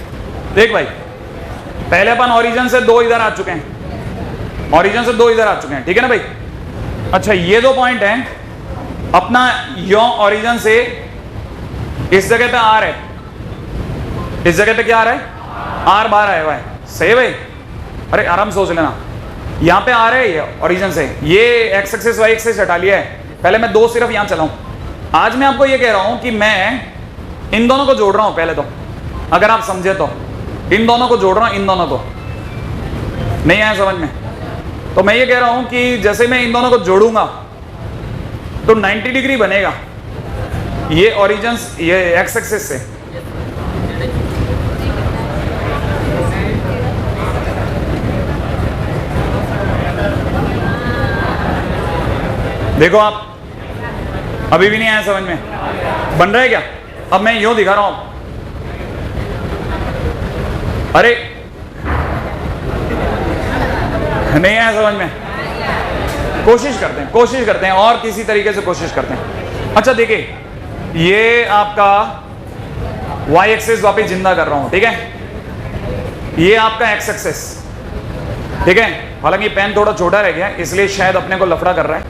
देख भाई, पहले अपन ओरिजिन से 2 इधर आ चुके हैं, ओरिजिन से 2 इधर आ चुके हैं, ठीक है ना भाई। अच्छा, ये 2 पॉइंट है अपना, यो ओरिजिन से इस जगह पे आर है, इस जगह पे क्या आ रहा है? आर बाहर आया हुआ है, सही भाई। अरे आराम सोच लेना, यहां पे आ रहा है ये ओरिजिन से, ये एक्स एक्सिस वाई एक्सिस हटा लिया है। पहले मैं 2 सिर्फ यहां चलाऊं। आज मैं आपको ये कह रहा हूं कि मैं इन दोनों को जोड़ रहा हूं। पहले तो अगर आप समझे तो इन दोनों को जोड़ रहा हूं, इन दोनों को। नहीं आया समझ में? तो मैं ये कह रहा हूं कि जैसे मैं इन दोनों को जोड़ूंगा तो 90 डिग्री बनेगा, ये ओरिजिन ये एक्स एक्सिस से। देखो आप, अभी भी नहीं आया समझ में, बन रहा है क्या? अब मैं यूं दिखा रहा हूं, अरे नहीं आया समझ में, कोशिश करते हैं और किसी तरीके से कोशिश करते हैं। अच्छा देखिए, ये आपका वाई एक्सिस वापस जिंदा कर रहा हूं, ठीक है, ये आपका एक्स एक्सिस, ठीक है। हालांकि पेन थोड़ा छोटा रह गया इसलिए शायद अपने को लफड़ा कर रहा है,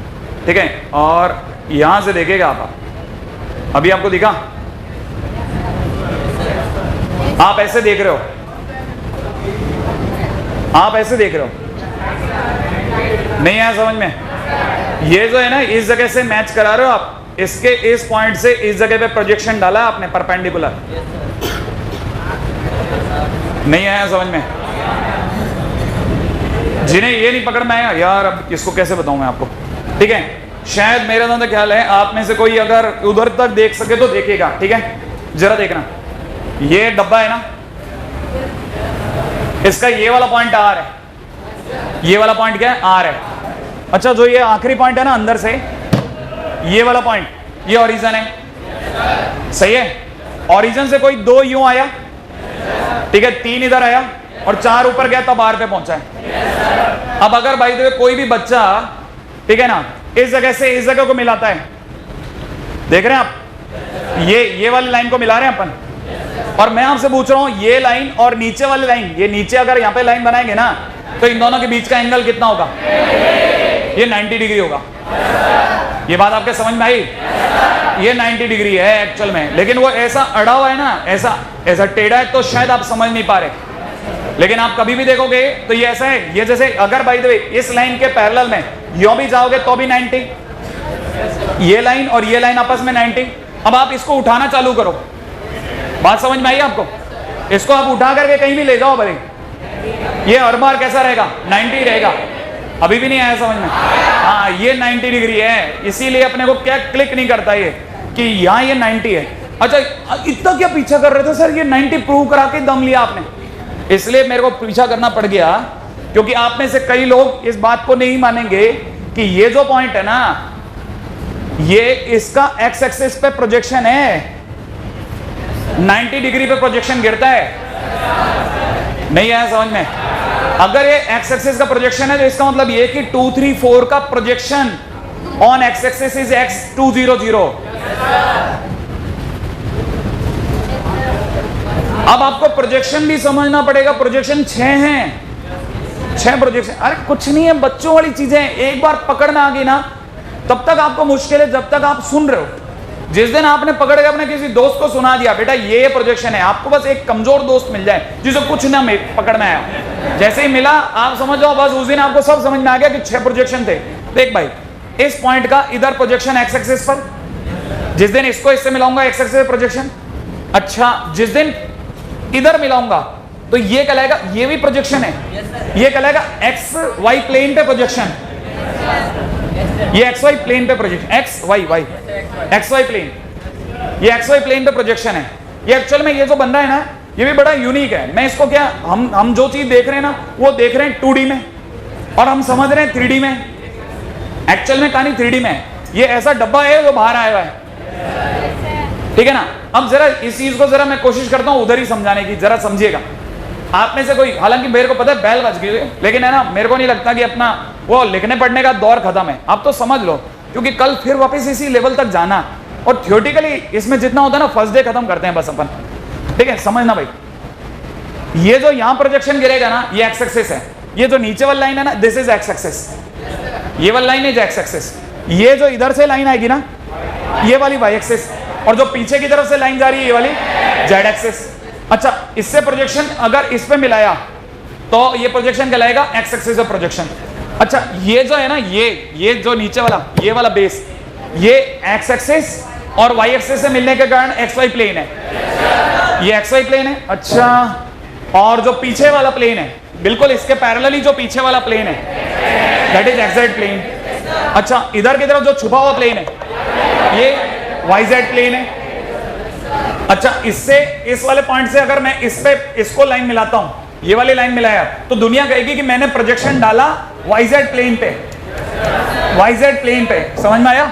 ठीक है। और यहां से देखेगा आप, अभी आपको दिखा, आप ऐसे देख रहे हो, आप ऐसे देख रहे हो, नहीं आया समझ में? ये जो है ना, इस जगह से मैच करा रहे हो आप, इसके इस पॉइंट से इस जगह पे प्रोजेक्शन डाला आपने परपेंडिकुलर, नहीं आया समझ में? जिन्हें ये नहीं पकड़ में आया यार, अब इसको कैसे बताऊं मैं आपको, ठीक है। शायद मेरा तो ख्याल है आप में से कोई अगर उधर तक देख सके तो देखेगा, ठीक है। जरा देखना, ये डब्बा है ना, इसका ये वाला पॉइंट आर है, ये वाला पॉइंट क्या है? आर है। अच्छा, जो ये आखिरी पॉइंट है ना अंदर से, ये वाला पॉइंट, ये ओरिजिन है, सही है। ओरिजिन से कोई 2 यूं आया, ठीक है, 3 इधर आया और 4 ऊपर गया, तब आर पे पहुंचा है। अब अगर भाई देखो कोई भी बच्चा, ठीक है ना, इस जगह से इस जगह को मिलाता है, देख रहे हैं आप, ये वाली लाइन को मिला रहे हैं अपन, और मैं आपसे पूछ रहा हूं ये लाइन और नीचे वाली लाइन, ये नीचे अगर यहां पे लाइन बनाएंगे ना तो इन दोनों के बीच का एंगल कितना होगा? ये 90 डिग्री होगा। ये बात आपके समझ में आई? ये 90 डिग्री है एक्चुअल में, लेकिन वो ऐसा अड़ा हुआ है ना, ऐसा टेढ़ा है तो शायद आप समझ नहीं पा रहे, लेकिन आप कभी भी देखोगे तो ये ऐसा है। ये जैसे अगर बाय द वे इस लाइन के पैरेलल में यूं भी जाओगे तो भी 90, ये लाइन और ये लाइन आपस में 90। अब आप इसको उठाना चालू करो, बात समझ में आई आपको? इसको आप उठा करके कहीं भी ले जाओ भले, ये हर बार कैसा रहेगा? 90 रहेगा। अभी भी नहीं आया समझ में? हाँ, ये 90 डिग्री है, इसीलिए अपने को क्या क्लिक नहीं करता ये कि यहाँ ये 90 है। अच्छा, इतना क्या पीछा कर रहे थे सर? ये 90 प्रूव करा के दम लिया आपने, इसलिए मेरे को पीछा करना पड़ गया, क्योंकि आप में से कई लोग इस बात को नहीं मानेंगे कि ये जो पॉइंट है ना, ये इसका एक्स एक्सिस पे प्रोजेक्शन है, 90 डिग्री पे प्रोजेक्शन गिरता है। नहीं आया समझ में? अगर ये एक्स एक्सिस का प्रोजेक्शन है तो इसका मतलब ये कि 2, 3, 4 का projection on x axis is x 2, 0, 0। अब आपको प्रोजेक्शन भी समझना पड़ेगा। प्रोजेक्शन 6 हैं, 6 प्रोजेक्शन। अरे कुछ नहीं है, बच्चों वाली चीजें, एक बार पकड़ में आ गई ना तब तक आपको मुश्किल है जब तक आप सुन रहे हो। जिस दिन आपने पकड़ के अपने किसी दोस्त को सुना दिया बेटा ये प्रोजेक्शन है, आपको बस एक कमजोर दोस्त मिल जाए जिसे कुछ ना पकड़ में आया, जैसे ही मिला आप समझ जाओ बस उस दिन आपको सब समझ में आ गया कि 6 प्रोजेक्शन थे। देख भाई, इस पॉइंट का इधर प्रोजेक्शन एक्स एक्सिस पर, जिस दिन इसको इससे मिलाऊंगा एक्स एक्सिस प्रोजेक्शन। अच्छा, जिस दिन इधर मिलाऊंगा तो ये कहलाएगा, ये भी प्रोजेक्शन है, ये कहलाएगा एक्स वाई प्लेन पे प्रोजेक्शन। ये एक्स वाई प्लेन पे प्रोजेक्शन, एक्स वाई प्लेन, ये एक्स वाई प्लेन पे प्रोजेक्शन है। ये एक्चुअल में ये जो बन रहा है ना, ये भी बड़ा यूनिक है। मैं इसको क्या, हम जो चीज देख रहे हैं ना वो देख रहे हैं 2D में और हम समझ रहे हैं 3D में। एक्चुअल में कहानी 3D में है। ये ऐसा डब्बा है जो बाहर आया हुआ है, ठीक है ना। अब जरा इस चीज को जरा मैं कोशिश करता हूं उधर ही समझाने की, जरा समझिएगा। आप में से कोई, हालांकि मेरे को पता है बैल बज गई, लेकिन है ना मेरे को नहीं लगता कि अपना वो लिखने पढ़ने का दौर खत्म है। आप तो समझ लो, क्योंकि कल फिर वापस इसी लेवल तक जाना, और थियोरेटिकली इसमें जितना होता है ना फर्स्ट डे खत्म करते हैं बस अपन, ठीक है। समझना भाई, ये जो यहां प्रोजेक्शन गिरेगा ना ये एक्स एक्सिस है, ये जो नीचे वाली लाइन है ना दिस इज एक्स एक्सिस, ये वाली लाइन इज एक्स एक्सिस, ये जो इधर से लाइन आएगी ना ये वाली वाई एक्सिस, और जो पीछे की तरफ से लाइन जा रही है ये वाली जेड एक्सिस। अच्छा, इससे प्रोजेक्शन अगर इस पे मिलाया तो ये प्रोजेक्शन कहलाएगा एक्स एक्सिस ऑफ प्रोजेक्शन। अच्छा, ये जो है ना ये जो नीचे वाला ये वाला बेस, ये एक्स एक्सिस और वाई एक्सिस से मिलने के कारण एक्स वाई प्लेन है, ये एक्स वाई प्लेन है। अच्छा, और जो पीछे वाला प्लेन है बिल्कुल इसके पैरेलली जो पीछे वाला प्लेन है दैट इज XZ प्लेन। अच्छा, इधर की तरफ जो छुपा हुआ प्लेन है ये YZ प्लेन है। अच्छा, इससे इस वाले पॉइंट से अगर मैं इस पे इसको लाइन मिलाता हूं, ये वाली लाइन मिलाया, तो दुनिया कहेगी कि मैंने प्रोजेक्शन डाला YZ प्लेन पे। YZ प्लेन पे, समझ में आया?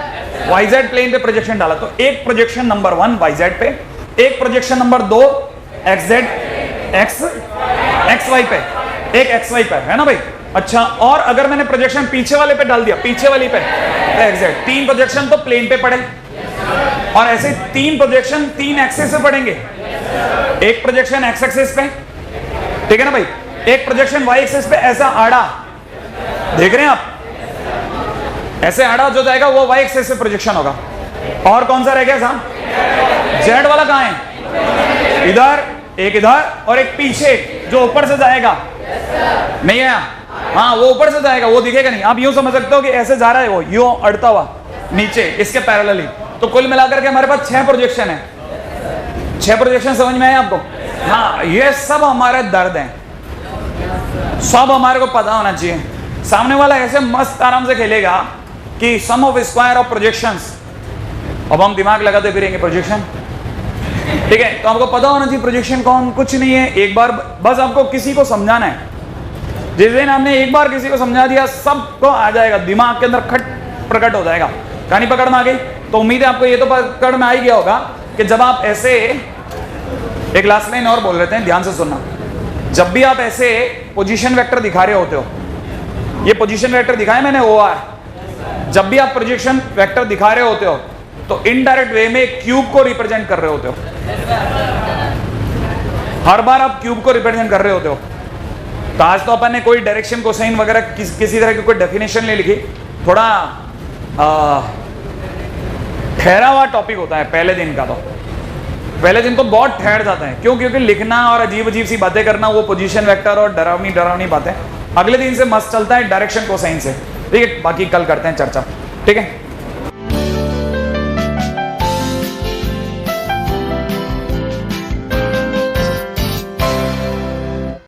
YZ प्लेन पे प्रोजेक्शन डाला, तो एक प्रोजेक्शन नंबर 1 YZ पे, एक प्रोजेक्शन नंबर 2 XY पे, एक XY पे, है ना भाई? अच्छा, और अगर मैंने प्रोजेक्शन पीछे वाले पे डाल दिया, पीछे वाली पे XZ, 3 प्रोजेक्शन तो प्लेन पे पड़े, और ऐसे 3 प्रोजेक्शन 3 एक्सिस पे पड़ेंगे। एक प्रोजेक्शन X एक्सिस पे, ठीक है ना भाई, एक प्रोजेक्शन Y एक्सिस पे, ऐसा आड़ा, देख रहे हैं आप? ऐसे आड़ा जो जाएगा वो Y एक्सिस से प्रोजेक्शन होगा। और कौन सा रह गया साहब? Z वाला कहां है? इधर एक, इधर और एक पीछे जो ऊपर से जाएगा, नहीं है? हाँ, वो ऊपर से जाएगा, वो दिखेगा नहीं। आप यूं समझ सकते हो कि ऐसे जा रहा है वो, यूं अड़ता हुआ नीचे इसके पैरेलली। तो कुल मिलाकर के हमारे पास 6 प्रोजेक्शन है। 6 प्रोजेक्शन समझ में आए आपको? हाँ, ये सब हमारे दर्द हैं, सब हमारे को पता होना चाहिए। सामने वाला ऐसे मस्त आराम से खेलेगा कि सम ऑफ स्क्वायर ऑफ प्रोजेक्शंस, अब हम दिमाग लगाते फिरेंगे प्रोजेक्शन, ठीक है? तो आपको पता होना चाहिए प्रोजेक्शन कौन, कुछ नहीं है। एक बार बस आपको किसी को समझाना है। जिस दिन आपने एक बार किसी को समझा दिया, सबको आ जाएगा, दिमाग के अंदर खट प्रकट हो जाएगा, कहानी पकड़ में आ गई। तो उम्मीद है आपको ये तो पकड़ में आ ही गया होगा कि जब आप ऐसे, एक लास्ट लाइन और बोल रहे हैं, ध्यान से सुनना। जब भी आप ऐसे पोजीशन वेक्टर दिखा रहे होते हो, ये पोजीशन वेक्टर दिखाया मैंने OR, जब भी आप प्रोजेक्शन वेक्टर दिखा रहे होते हो तो इनडायरेक्ट वे में क्यूब को रिप्रेजेंट कर रहे होते हो। हर बार आप क्यूब को रिप्रेजेंट कर रहे होते हो। तो आज तो अपन ने कोई डायरेक्शन कोसाइन वगैरह किसी तरह की कोई डेफिनेशन नहीं लिखी, थोड़ा ठहरा हुआ टॉपिक होता है पहले दिन का। तो पहले दिन तो बहुत ठहर जाता है, क्यों? क्योंकि लिखना और अजीब अजीब सी बातें करना, वो पोजीशन वेक्टर और डरावनी बातें, अगले दिन से मस्त चलता है डायरेक्शन कोसाइन से। ठीक है, बाकी कल करते हैं चर्चा, ठीक है?